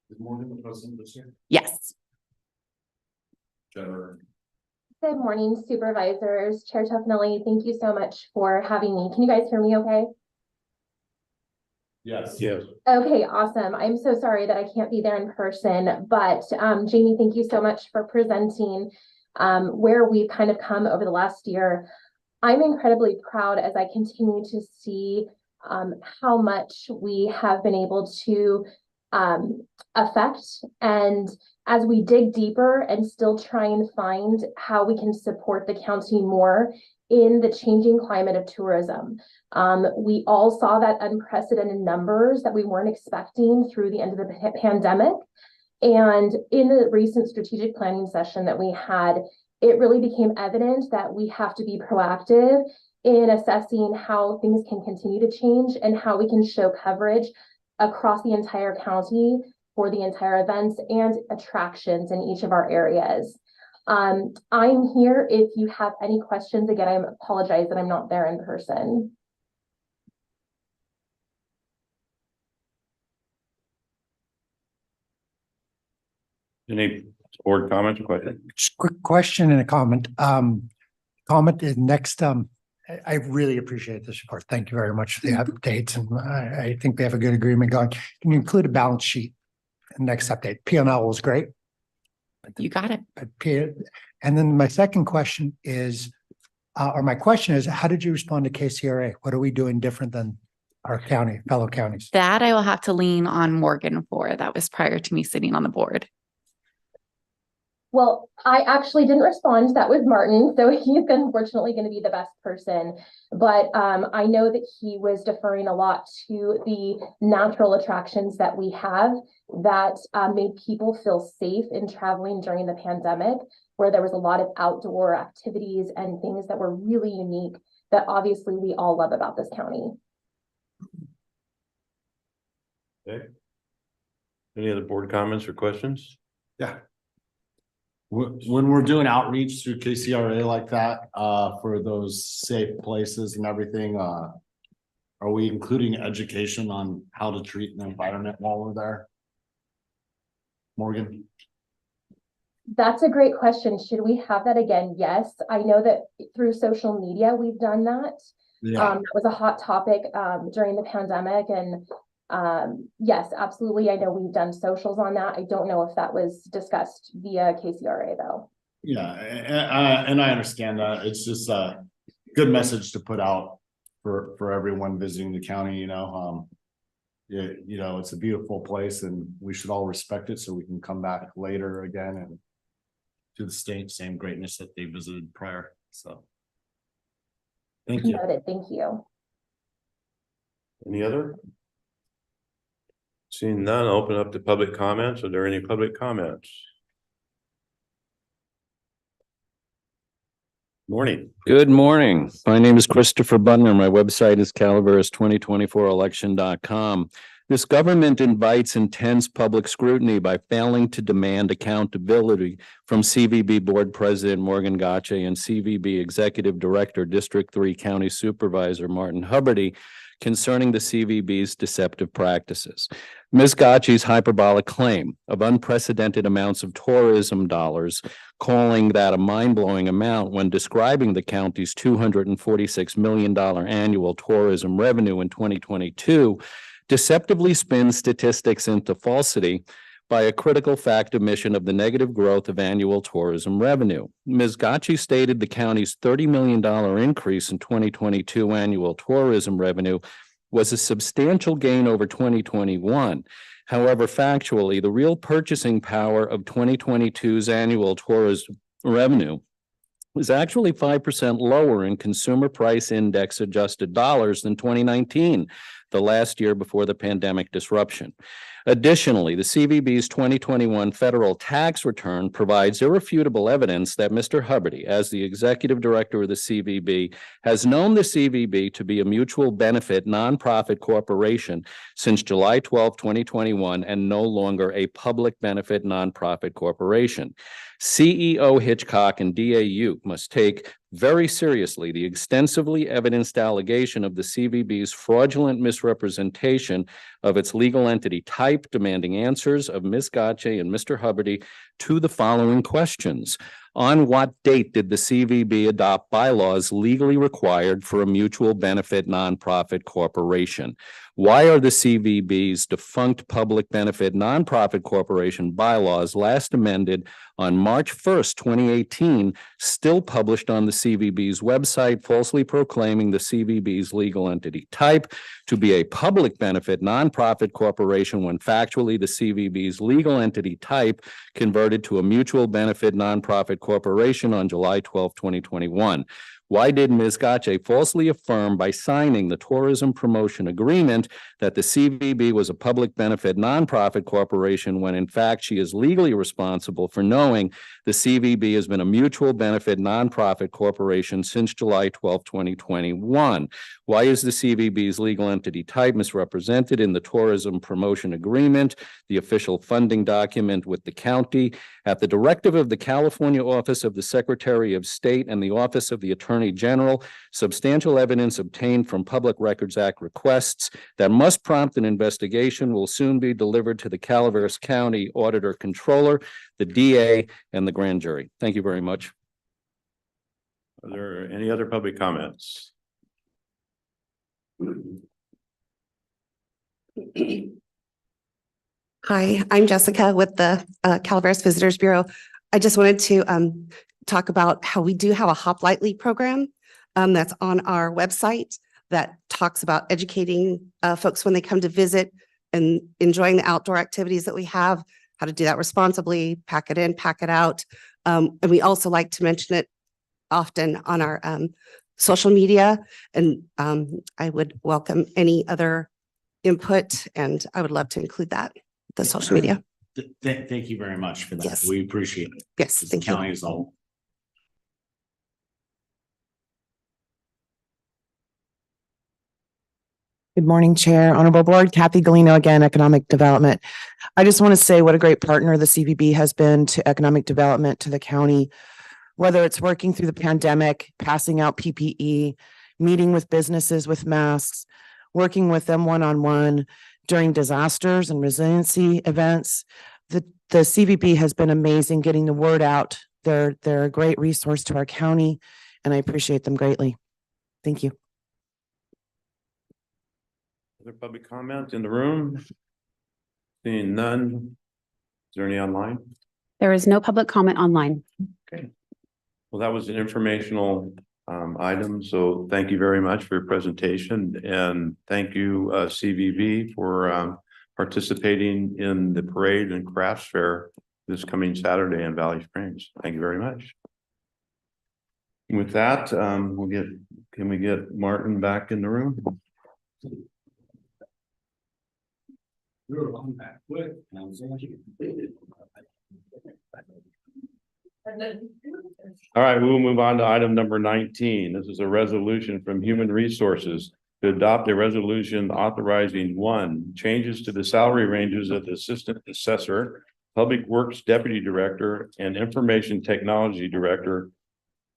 Is Morgan the president this year? Yes. Jennifer. Good morning, supervisors. Chair Tufnelli, thank you so much for having me. Can you guys hear me okay? Yes. Yes. Okay, awesome. I'm so sorry that I can't be there in person, but Jamie, thank you so much for presenting where we've kind of come over the last year. I'm incredibly proud as I continue to see how much we have been able to affect, and as we dig deeper and still try and find how we can support the county more in the changing climate of tourism. We all saw that unprecedented numbers that we weren't expecting through the end of the pandemic. And in the recent strategic planning session that we had, it really became evident that we have to be proactive in assessing how things can continue to change and how we can show coverage across the entire county for the entire events and attractions in each of our areas. I'm here if you have any questions. Again, I apologize that I'm not there in person. Any board comments or questions? Just quick question and a comment. Comment is next, I really appreciate this report. Thank you very much for the updates, and I think we have a good agreement going. Can you include a balance sheet in the next update? P&L was great. You got it. And then my second question is, or my question is, how did you respond to KCRA? What are we doing different than our county, fellow counties? That I will have to lean on Morgan for. That was prior to me sitting on the board. Well, I actually didn't respond. That was Martin. So he's unfortunately going to be the best person. But I know that he was deferring a lot to the natural attractions that we have that made people feel safe in traveling during the pandemic, where there was a lot of outdoor activities and things that were really unique that obviously we all love about this county. Okay. Any other board comments or questions? Yeah. When we're doing outreach through KCRA like that, for those safe places and everything, are we including education on how to treat the environment while we're there? Morgan? That's a great question. Should we have that again? Yes. I know that through social media, we've done that. Yeah. It was a hot topic during the pandemic, and yes, absolutely. I know we've done socials on that. I don't know if that was discussed via KCRA though. Yeah, and I understand that. It's just a good message to put out for everyone visiting the county, you know. It's a beautiful place and we should all respect it so we can come back later again and do the same greatness that they visited prior. So thank you. Noted. Thank you. Any other? Seeing none, I'll open up to public comments. Are there any public comments? Morning. Good morning. My name is Christopher Butner. My website is calaveras2024election.com. This government invites intense public scrutiny by failing to demand accountability from CVB Board President Morgan Gotche and CVB Executive Director, District 3 County Supervisor Martin Huberty concerning the CVB's deceptive practices. Ms. Gotche's hyperbolic claim of unprecedented amounts of tourism dollars, calling that a mind-blowing amount when describing the county's $246 million annual tourism revenue in 2022, deceptively spins statistics into falsity by a critical fact omission of the negative growth of annual tourism revenue. Ms. Gotche stated the county's $30 million increase in 2022 annual tourism revenue was a substantial gain over 2021. However, factually, the real purchasing power of 2022's annual tourism revenue was actually 5% lower in consumer price index adjusted dollars than 2019, the last year before the pandemic disruption. Additionally, the CVB's 2021 federal tax return provides irrefutable evidence that Mr. Huberty, as the executive director of the CVB, has known the CVB to be a mutual benefit nonprofit corporation since July 12, 2021, and no longer a public benefit nonprofit corporation. CEO Hitchcock and DAU must take very seriously the extensively evidenced allegation of the CVB's fraudulent misrepresentation of its legal entity type, demanding answers of Ms. Gotche and Mr. Huberty to the following questions. On what date did the CVB adopt bylaws legally required for a mutual benefit nonprofit corporation? Why are the CVB's defunct public benefit nonprofit corporation bylaws last amended on March 1st, 2018, still published on the CVB's website, falsely proclaiming the CVB's legal entity type to be a public benefit nonprofit corporation when factually the CVB's legal entity type converted to a mutual benefit nonprofit corporation on July 12, 2021? Why did Ms. Gotche falsely affirm by signing the tourism promotion agreement that the CVB was a public benefit nonprofit corporation when in fact she is legally responsible for knowing the CVB has been a mutual benefit nonprofit corporation since July 12, 2021? Why is the CVB's legal entity type misrepresented in the tourism promotion agreement, the official funding document with the county, at the directive of the California Office of the Secretary of State and the Office of the Attorney General? Substantial evidence obtained from Public Records Act requests that must prompt an investigation will soon be delivered to the Calaveras County Auditor Controller, the DA, and the grand jury. Thank you very much. Are there any other public comments? Hi, I'm Jessica with the Calaveras Visitors Bureau. I just wanted to talk about how we do have a Hop Lightly program that's on our website that talks about educating folks when they come to visit and enjoying the outdoor activities that we have, how to do that responsibly, pack it in, pack it out. And we also like to mention it often on our social media. And I would welcome any other input, and I would love to include that, the social media. Thank you very much for that. Yes. We appreciate it. Yes, thank you. County as a whole. Good morning, Chair, Honorable Board, Kathy Galino again, Economic Development. I just want to say what a great partner the CVB has been to economic development to the county, whether it's working through the pandemic, passing out PPE, meeting with businesses with masks, working with them one-on-one during disasters and resiliency events. The CVB has been amazing getting the word out. They're a great resource to our county, and I appreciate them greatly. Thank you. Other public comment in the room? Seeing none. Is there any online? There is no public comment online. Okay. Well, that was an informational item. So thank you very much for your presentation, and thank you CVB for participating in the parade and crafts fair this coming Saturday in Valley Springs. Thank you very much. With that, can we get Martin back in the room? All right, we will move on to item number 19. This is a resolution from Human Resources to adopt a resolution authorizing one, changes to the salary ranges of the Assistant Assessor, Public Works Deputy Director, and Information Technology Director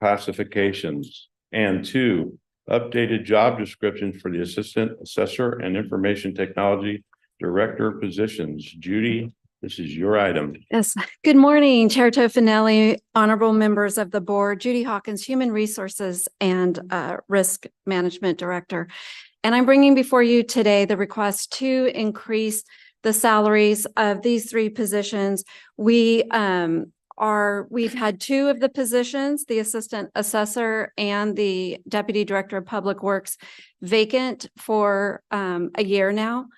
classifications. And two, updated job descriptions for the Assistant Assessor and Information Technology Director positions. Judy, this is your item. Yes, good morning, Chair Tofinelli, honorable members of the board, Judy Hawkins, Human Resources and Risk Management Director. And I'm bringing before you today the request to increase the salaries of these three positions. We've had two of the positions, the Assistant Assessor and the Deputy Director of Public Works, vacant for a year now.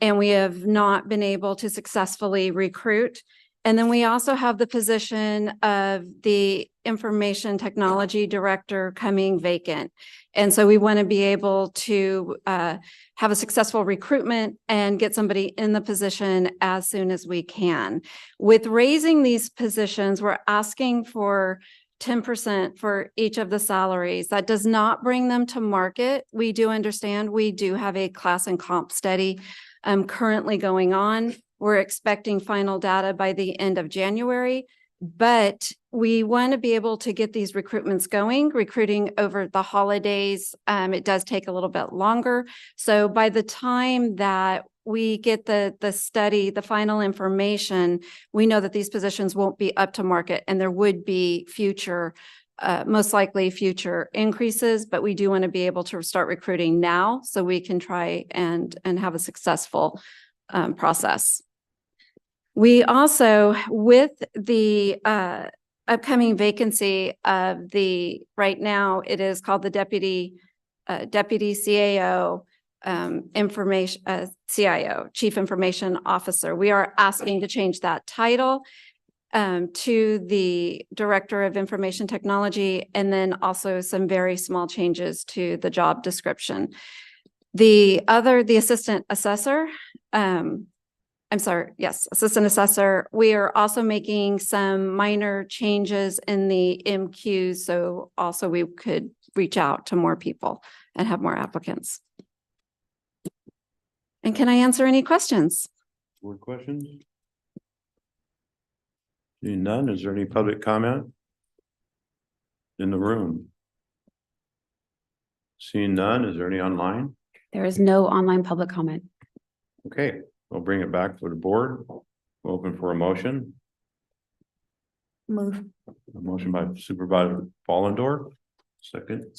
And we have not been able to successfully recruit. And then we also have the position of the Information Technology Director coming vacant. And so we want to be able to have a successful recruitment and get somebody in the position as soon as we can. With raising these positions, we're asking for 10% for each of the salaries. That does not bring them to market. We do understand we do have a class and comp study currently going on. We're expecting final data by the end of January, but we want to be able to get these recruitments going. Recruiting over the holidays, it does take a little bit longer. So by the time that we get the study, the final information, we know that these positions won't be up to market and there would be future most likely future increases, but we do want to be able to start recruiting now so we can try and have a successful process. We also, with the upcoming vacancy of right now, it is called the Deputy CAO, CIO, Chief Information Officer. We are asking to change that title to the Director of Information Technology, and then also some very small changes to the job description. The Assistant Assessor, Assistant Assessor, we are also making some minor changes in the MQs, so also we could reach out to more people and have more applicants. And can I answer any questions? More questions? Seeing none, is there any public comment in the room? Seeing none, is there any online? There is no online public comment. Okay, we'll bring it back to the board. We'll open for a motion. Move. A motion by Supervisor Fallendorf. Second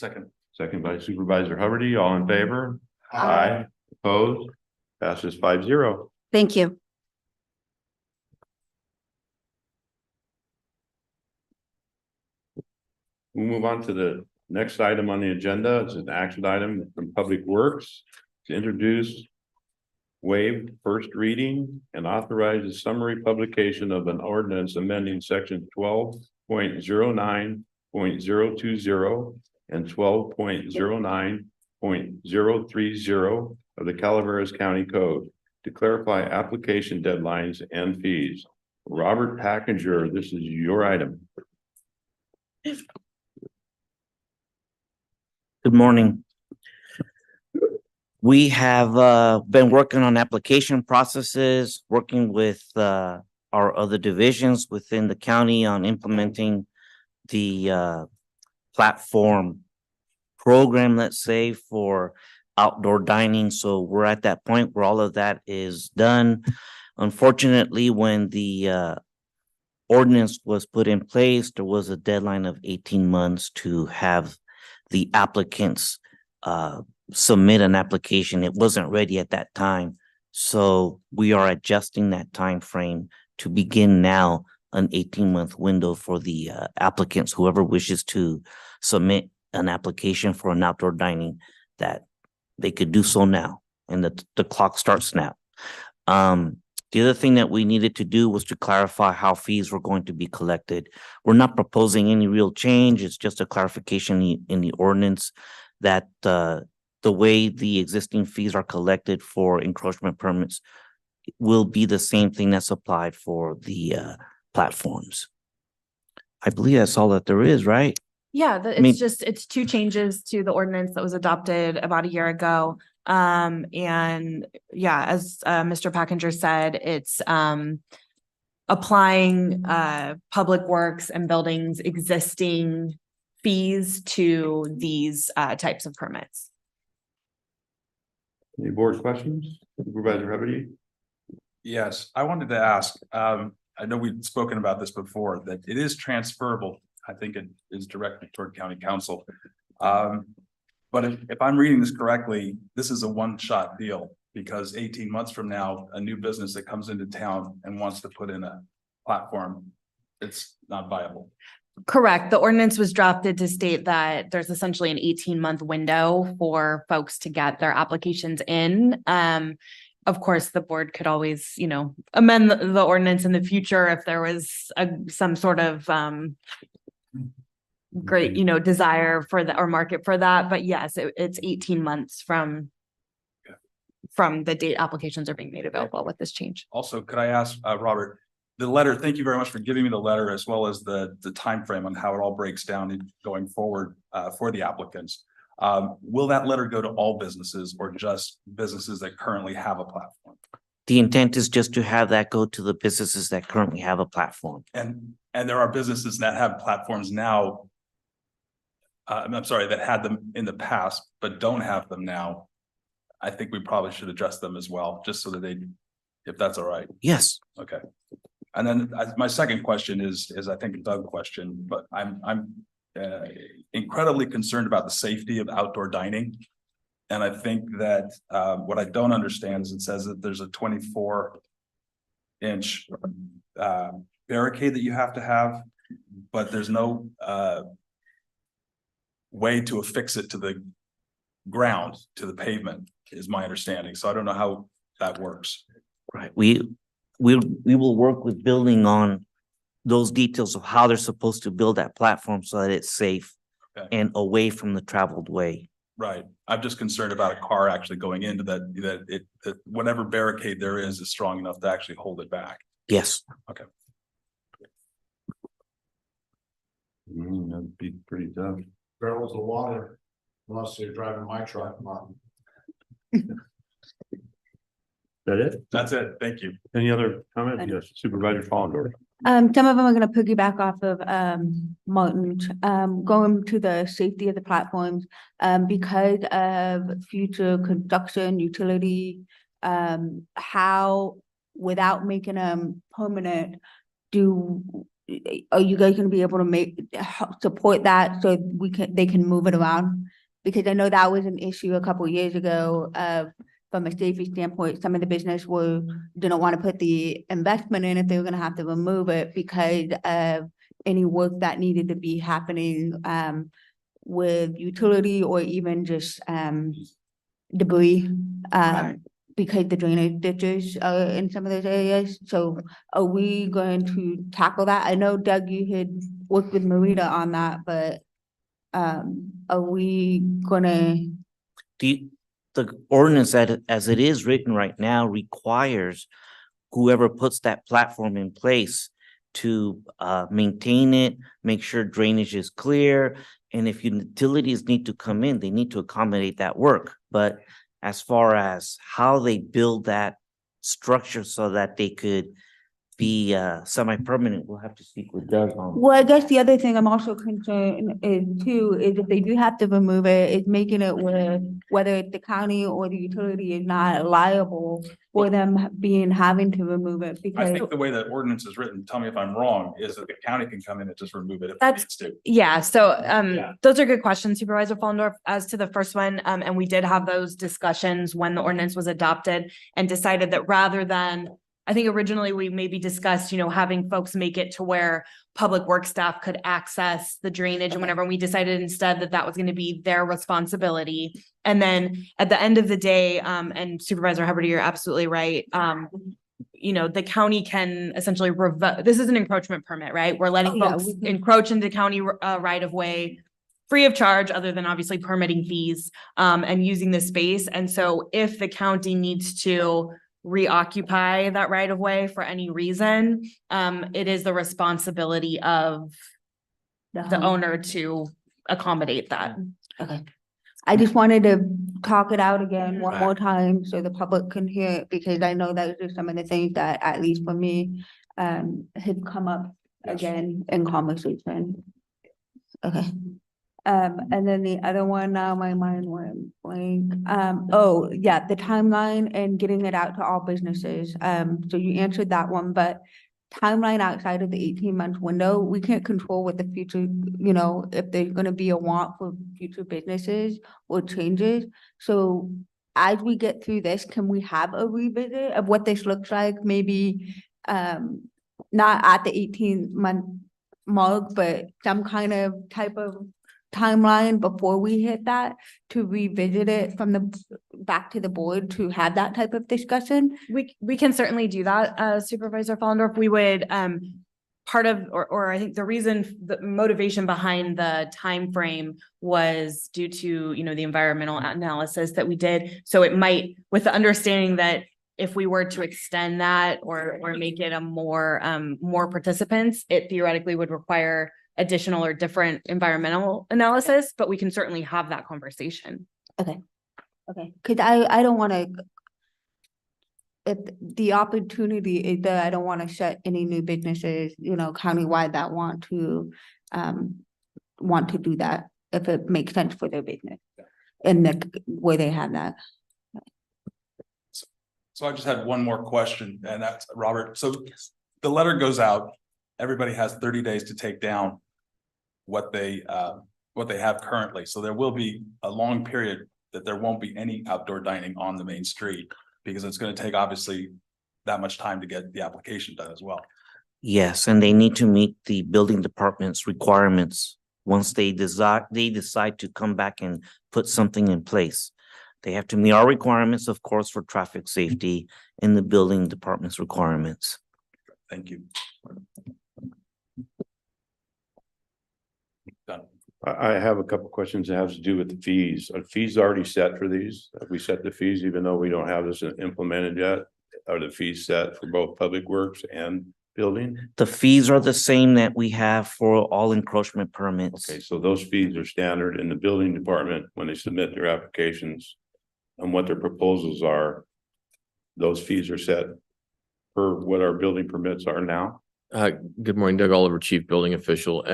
by Supervisor Huberty. All in favor? Aye. Opposed? Passes 5-0. Thank you. We'll move on to the next item on the agenda. It's an action item from Public Works to introduce, waive first reading, and authorize the summary publication of an ordinance amending section 12.09.020 and 12.09.030 of the Calaveras County Code to clarify application deadlines and fees. Robert Packinger, this is your item. Good morning. We have been working on application processes, working with our other divisions within the county on implementing the platform program, let's say, for outdoor dining. So we're at that point where all of that is done. Unfortunately, when the ordinance was put in place, there was a deadline of 18 months to have the applicants submit an application. It wasn't ready at that time. So we are adjusting that time frame to begin now an 18-month window for the applicants, whoever wishes to submit an application for an outdoor dining, that they could do so now, and the clock starts now. The other thing that we needed to do was to clarify how fees were going to be collected. We're not proposing any real change. It's just a clarification in the ordinance that the way the existing fees are collected for encroachment permits will be the same thing that's applied for the platforms. I believe that's all that there is, right? Yeah, mean- it's just, it's two changes to the ordinance that was adopted about a year ago. And yeah, as Mr. Packinger said, it's applying public works and buildings existing fees to these types of permits. Any board questions? Supervisor Hubbard? Yes, I wanted to ask, I know we've spoken about this before, that it is transferable. I think it is directed toward county council. But if I'm reading this correctly, this is a one-shot deal because 18 months from now, a new business that comes into town and wants to put in a platform, it's not viable. Correct. The ordinance was drafted to state that there's essentially an 18-month window for folks to get their applications in. Of course, the board could always, amend the ordinance in the future if there was some sort of great, desire for that or market for that. But yes, it's 18 months from the date applications are being made available with this change. Also, could I ask, Robert, the letter, thank you very much for giving me the letter as well as the timeframe on how it all breaks down going forward for the applicants. Will that letter go to all businesses or just businesses that currently have a platform? The intent is just to have that go to the businesses that currently have a platform. And there are businesses that have platforms now. I'm sorry, that had them in the past, but don't have them now. I think we probably should address them as well, just so that they, if that's all right. Yes. Okay. And then my second question is I think a Doug question, but I'm incredibly concerned about the safety of outdoor dining. And I think that what I don't understand is it says that there's a 24-inch barricade that you have to have, but there's no way to affix it to the ground, to the pavement, is my understanding. So I don't know how that works. Right. We will work with building on those details of how they're supposed to build that platform so that it's safe and away from the traveled way. Right. I'm just concerned about a car actually going into that whatever barricade there is strong enough to actually hold it back. Yes. Okay. That'd be pretty tough. Barrels of water, unless you're driving my truck, Martin. That it? That's it. Thank you. Any other comment? Yes, Supervisor Fallendorf. Some of them are gonna piggyback off of Martin's, going to the safety of the platforms, because of future construction, utility, how, without making them permanent, are you guys gonna be able to support that so they can move it around? Because I know that was an issue a couple of years ago, from a safety standpoint, some of the business didn't want to put the investment in if they were gonna have to remove it because of any work that needed to be happening with utility or even just debris because the drainage ditches are in some of those areas. So are we going to tackle that? I know Doug, you had worked with Marita on that, but are we gonna? The ordinance as it is written right now requires whoever puts that platform in place to maintain it, make sure drainage is clear. And if utilities need to come in, they need to accommodate that work. But as far as how they build that structure so that they could be semi-permanent, we'll have to speak with Doug on. Well, I guess the other thing I'm also concerned is if they do have to remove it, it's making it whether it's the county or the utility is not liable for them having to remove it I because. think the way that ordinance is written, tell me if I'm wrong, is that the county can come in and just remove it if it That's- needs to. Yeah, so those are good questions, Supervisor Fallendorf. As to the first one, and we did have those discussions when the ordinance was adopted and decided that rather than, I think originally we maybe discussed, having folks make it to where public work staff could access the drainage and whatever. We decided instead that was going to be their responsibility. And then at the end of the day, and Supervisor Hubbard, you're absolutely right. The county can essentially this is an encroachment permit, right? We're letting folks encroach into county right of way free of charge, other than obviously permitting fees and using the space. And so if the county needs to reoccupy that right of way for any reason, it is the responsibility of the owner to accommodate that. Okay. I just wanted to talk it out again one Right. more time so the public can hear it, because I know that is some of the things that, at least for me, had come up again in conversation. Okay. And then the other one, now my mind went blank. Oh, yeah, the timeline and getting it out to all businesses. So you answered that one, but timeline outside of the 18-month window, we can't control what the future, you know, if there's gonna be a want for future businesses or changes. So as we get through this, can we have a revisit of what this looks like? Maybe not at the 18-month mark, but some kind of type of timeline before we hit that, to revisit it from the back to the board to have that type of discussion. We can certainly do that, Supervisor Fallendorf. We would, part of, or I think the reason, the motivation behind the time frame was due to, you know, the environmental analysis that we did. So it might, with the understanding that if we were to extend that or make it a more participants, it theoretically would require additional or different environmental analysis, but we can certainly have that conversation. Okay. Cause I don't wanna, if the opportunity is there, I don't wanna shut any new businesses, you know, countywide that want to do that, if it makes sense for their business and where they have that. So I just had one more question, and that's Robert. So the letter goes out, everybody has 30 days to take down what they have currently. So there will be a long period that there won't be any outdoor dining on the main street, because it's going to take obviously that much time to get the application done as well. Yes, and they need to meet the building department's requirements once they decide to come back and put something in place. They have to meet our requirements, of course, for traffic safety and the building department's requirements. Thank you. Done. I have a couple questions that have to do with the fees. Are fees already set for these? Have we set the fees even though we don't have this implemented yet? Are the fees set for both public works and building? The fees are the same that we have for all encroachment permits. Okay, so those fees are standard in the building department when they submit their applications and what their proposals are. Those fees are set for what our building permits are now. Good morning, Doug Oliver, Chief Building Official.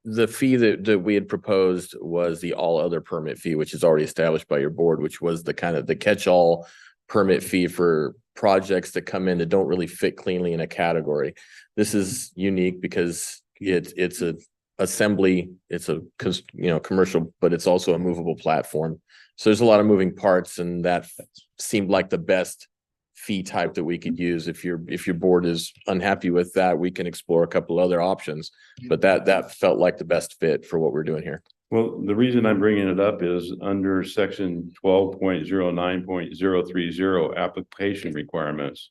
The fee that we had proposed was the all other permit fee, which is already established by your board, which was the kind of the catch-all permit fee for projects that come in that don't really fit cleanly in a category. This is unique because it's a assembly, it's a commercial, but it's also a movable platform. So there's a lot of moving parts, and that seemed like the best fee type that we could use. If your board is unhappy with that, we can explore a couple other options, but that felt like the best fit for what we're doing here. Well, the reason I'm bringing it up is under section 12.09.030 application requirements.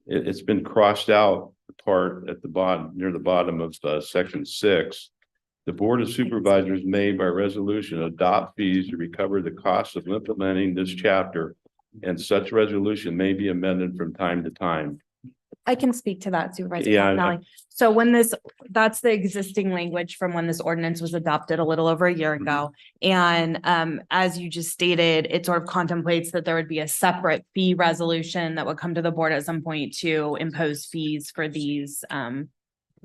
It's been crossed out part at the bottom, near the bottom of section 6. The Board of Supervisors may by resolution adopt fees to recover the cost of implementing this chapter, and such resolution may be amended from time to time. I can speak to that, Supervisor Yeah, Fontanelli. So that's the existing language from when this ordinance was adopted a little over a year ago. And as you just stated, it sort of contemplates that there would be a separate fee resolution that would come to the board at some point to impose fees for these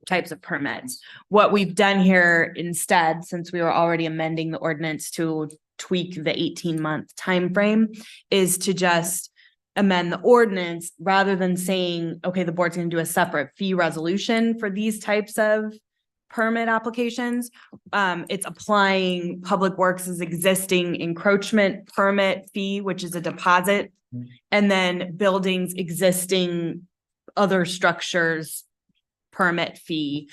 types of permits. What we've done here instead, since we were already amending the ordinance to tweak the 18-month time frame, is to just amend the ordinance rather than saying, okay, the board's going to do a separate fee resolution for these types of permit applications. It's applying Public Works' existing encroachment permit fee, which is a deposit, and then buildings existing other structures permit fee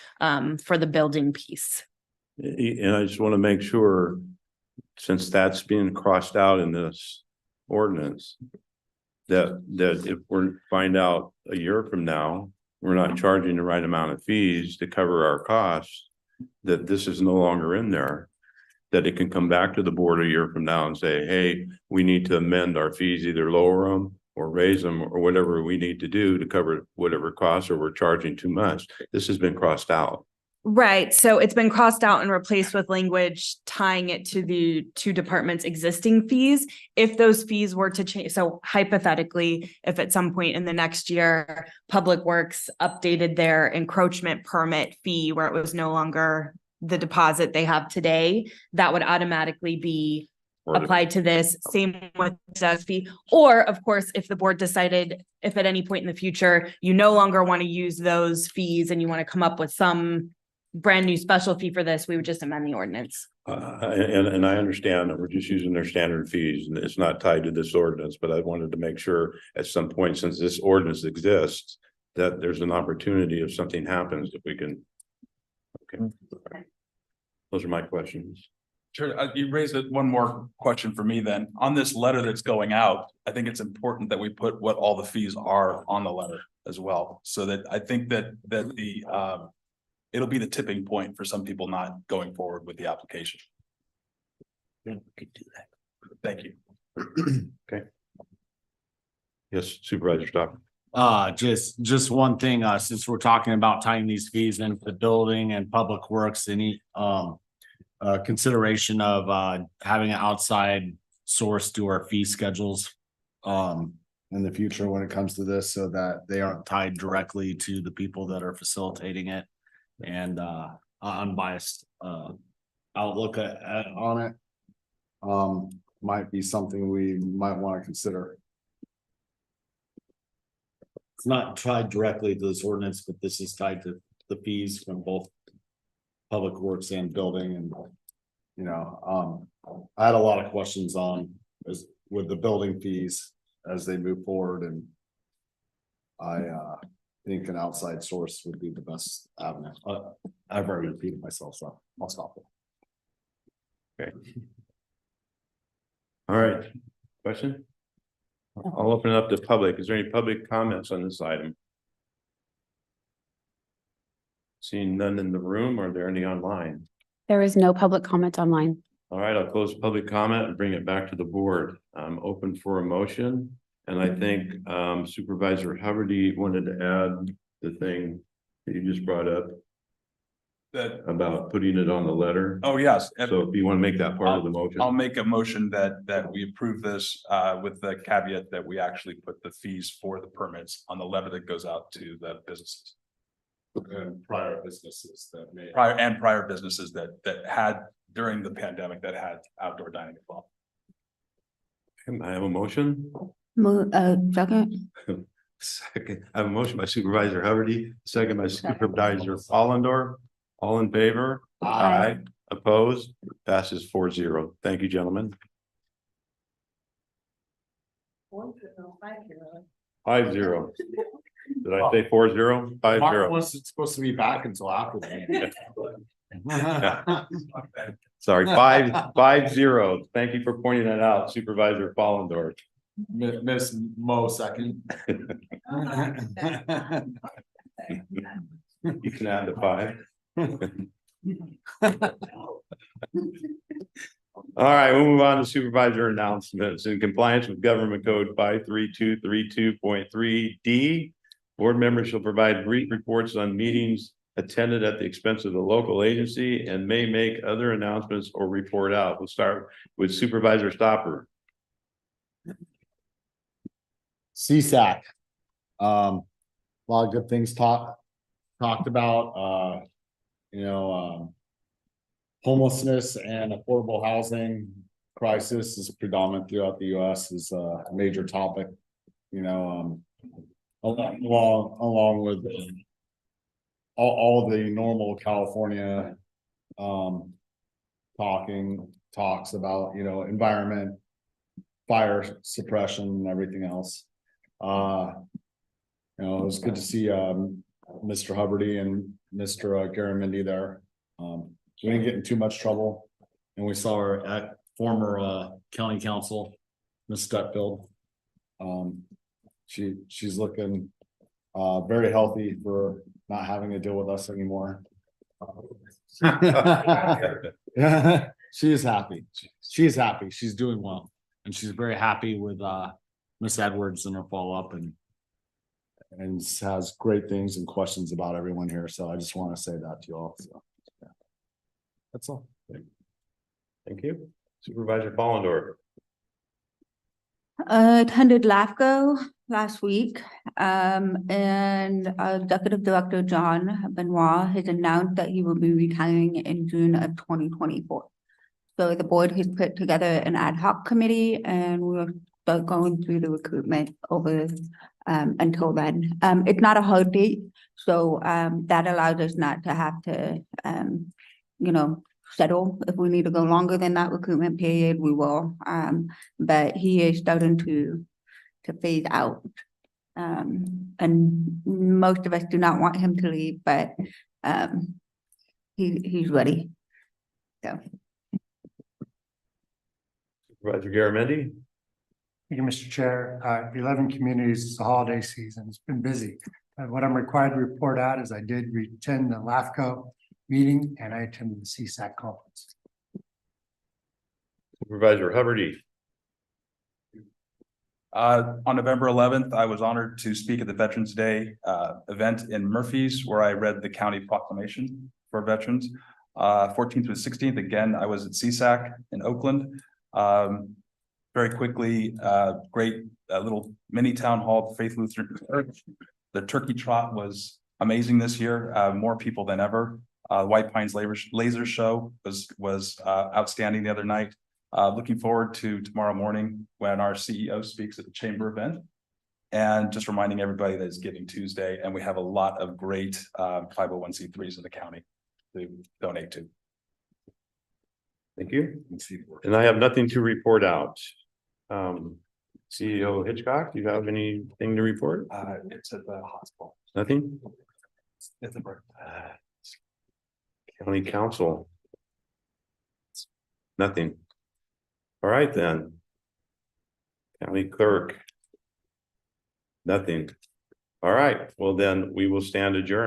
for the building piece. And I just want to make sure, since that's being crossed out in this ordinance, that if we find out a year from now, we're not charging the right amount of fees to cover our costs, that this is no longer in there, that it can come back to the board a year from now and say, hey, we need to amend our fees, either lower them or raise them or whatever we need to do to cover whatever costs, or we're charging too much. This has been crossed out. Right, so it's been crossed out and replaced with language tying it to the two departments' existing fees. If those fees were to change, so hypothetically, if at some point in the next year, Public Works updated their encroachment permit fee where it was no longer the deposit they have today, that would automatically be applied to this, same with the fee. Or of course, if the board decided, if at any point in the future, you no longer want to use those fees and you want to come up with some brand new special fee for this, we would just amend the ordinance. And I understand that we're just using their standard fees and it's not tied to this ordinance, but I wanted to make sure at some point, since this ordinance exists, that there's an opportunity if something happens that we can. Okay. Those are my questions. Sure, you raised one more question for me then. On this letter that's going out, I think it's important that we put what all the fees are on the letter as well. So that I think that it'll be the tipping point for some people not going forward with the application. Yeah, we could do that. Thank you. Okay. Yes, Supervisor Stopper. Just one thing, since we're talking about tying these fees into the building and Public Works, any consideration of having an outside source do our fee schedules in the future when it comes to this, so that they aren't tied directly to the people that are facilitating it, and unbiased outlook on it might be something we might want to consider. It's not tied directly to this ordinance, but this is tied to the fees from both Public Works and building. And I had a lot of questions on with the building fees as they move forward, and I think an outside source would be the best avenue. I've already repeated myself, so I'll stop there. Okay. All right, question? I'll open it up to public. Is there any public comments on this item? Seeing none in the room, are there any online? There is no public comment online. All right, I'll close public comment and bring it back to the board. I'm open for a motion. And I think Supervisor Huberty wanted to add the thing that you just brought up about putting it on the letter. Oh, yes. So if you want to make that part of the motion. I'll make a motion that we approve this with the caveat that we actually put the fees for the permits on the letter that goes out to the businesses. And prior businesses that may. Prior businesses that had during the pandemic that had outdoor dining as well. I have a motion. Second. Second, I have a motion by Supervisor Huberty, second by Supervisor Hollendorf. All in favor? Aye. Opposed? Passes 4-0. Thank you, gentlemen. 5-0. Did I say 4-0? 5-0. Mark wasn't supposed to be back until after the meeting. Sorry, 5-0. Thank you for pointing that out, Supervisor Hollendorf. Miss Mo second. You can add the 5. All right, we'll move on to supervisor announcements. In compliance with Government Code 53232.3D, board members shall provide brief reports on meetings attended at the expense of the local agency and may make other announcements or report out. We'll start with Supervisor Stopper. CSAC. A lot of good things talked about, homelessness and affordable housing crisis is predominant throughout the US, is a major topic, along with all the normal California talks about, environment, fire suppression and everything else. It was good to see Mr. Huberty and Mr. Garamendi there. We didn't get in too much trouble, and we saw our former county council, Ms. Stutfield. She's looking very healthy for not having to deal with us anymore. She is happy. She's happy. She's doing well, and she's very happy with Miss Edwards and her follow-up, and and has great things and questions about everyone here. So I just want to say that to you all. So yeah. That's all. Thank you. Supervisor Follendorf. Attended LAFCO last week, and Executive Director John Benoit has announced that he will be retiring in June of 2024. So the board has put together an ad hoc committee, and we'll start going through the recruitment over until then. It's not a hard date, so that allows us not to have to settle. If we need to go longer than that recruitment period, we will. But he is starting to phase out. And most of us do not want him to leave, but he's ready. So. Supervisor Garamendi. Thank you, Mr. Chair. 11 communities, it's the holiday season. It's been busy. What I'm required to report out is I did attend the LAFCO meeting and I attended the CSAC conference. Supervisor Hubbard. On November 11th, I was honored to speak at the Veterans Day event in Murphy's, where I read the county proclamation for veterans. 14th to 16th, again, I was at CSAC in Oakland. Very quickly, great little mini town hall, Faith Lutheran Church. The turkey trot was amazing this year, more people than ever. White Pines Laser Show was outstanding the other night. Looking forward to tomorrow morning when our CEO speaks at the chamber event. And just reminding everybody that it's Giving Tuesday, and we have a lot of great 501c3s in the county to donate to. Thank you. And I have nothing to report out. CEO Hitchcock, do you have anything to report? It's at the hospital. Nothing? It's a birth. County Council. Nothing. All right, then. County Clerk. Nothing. All right, well then we will stand adjourned.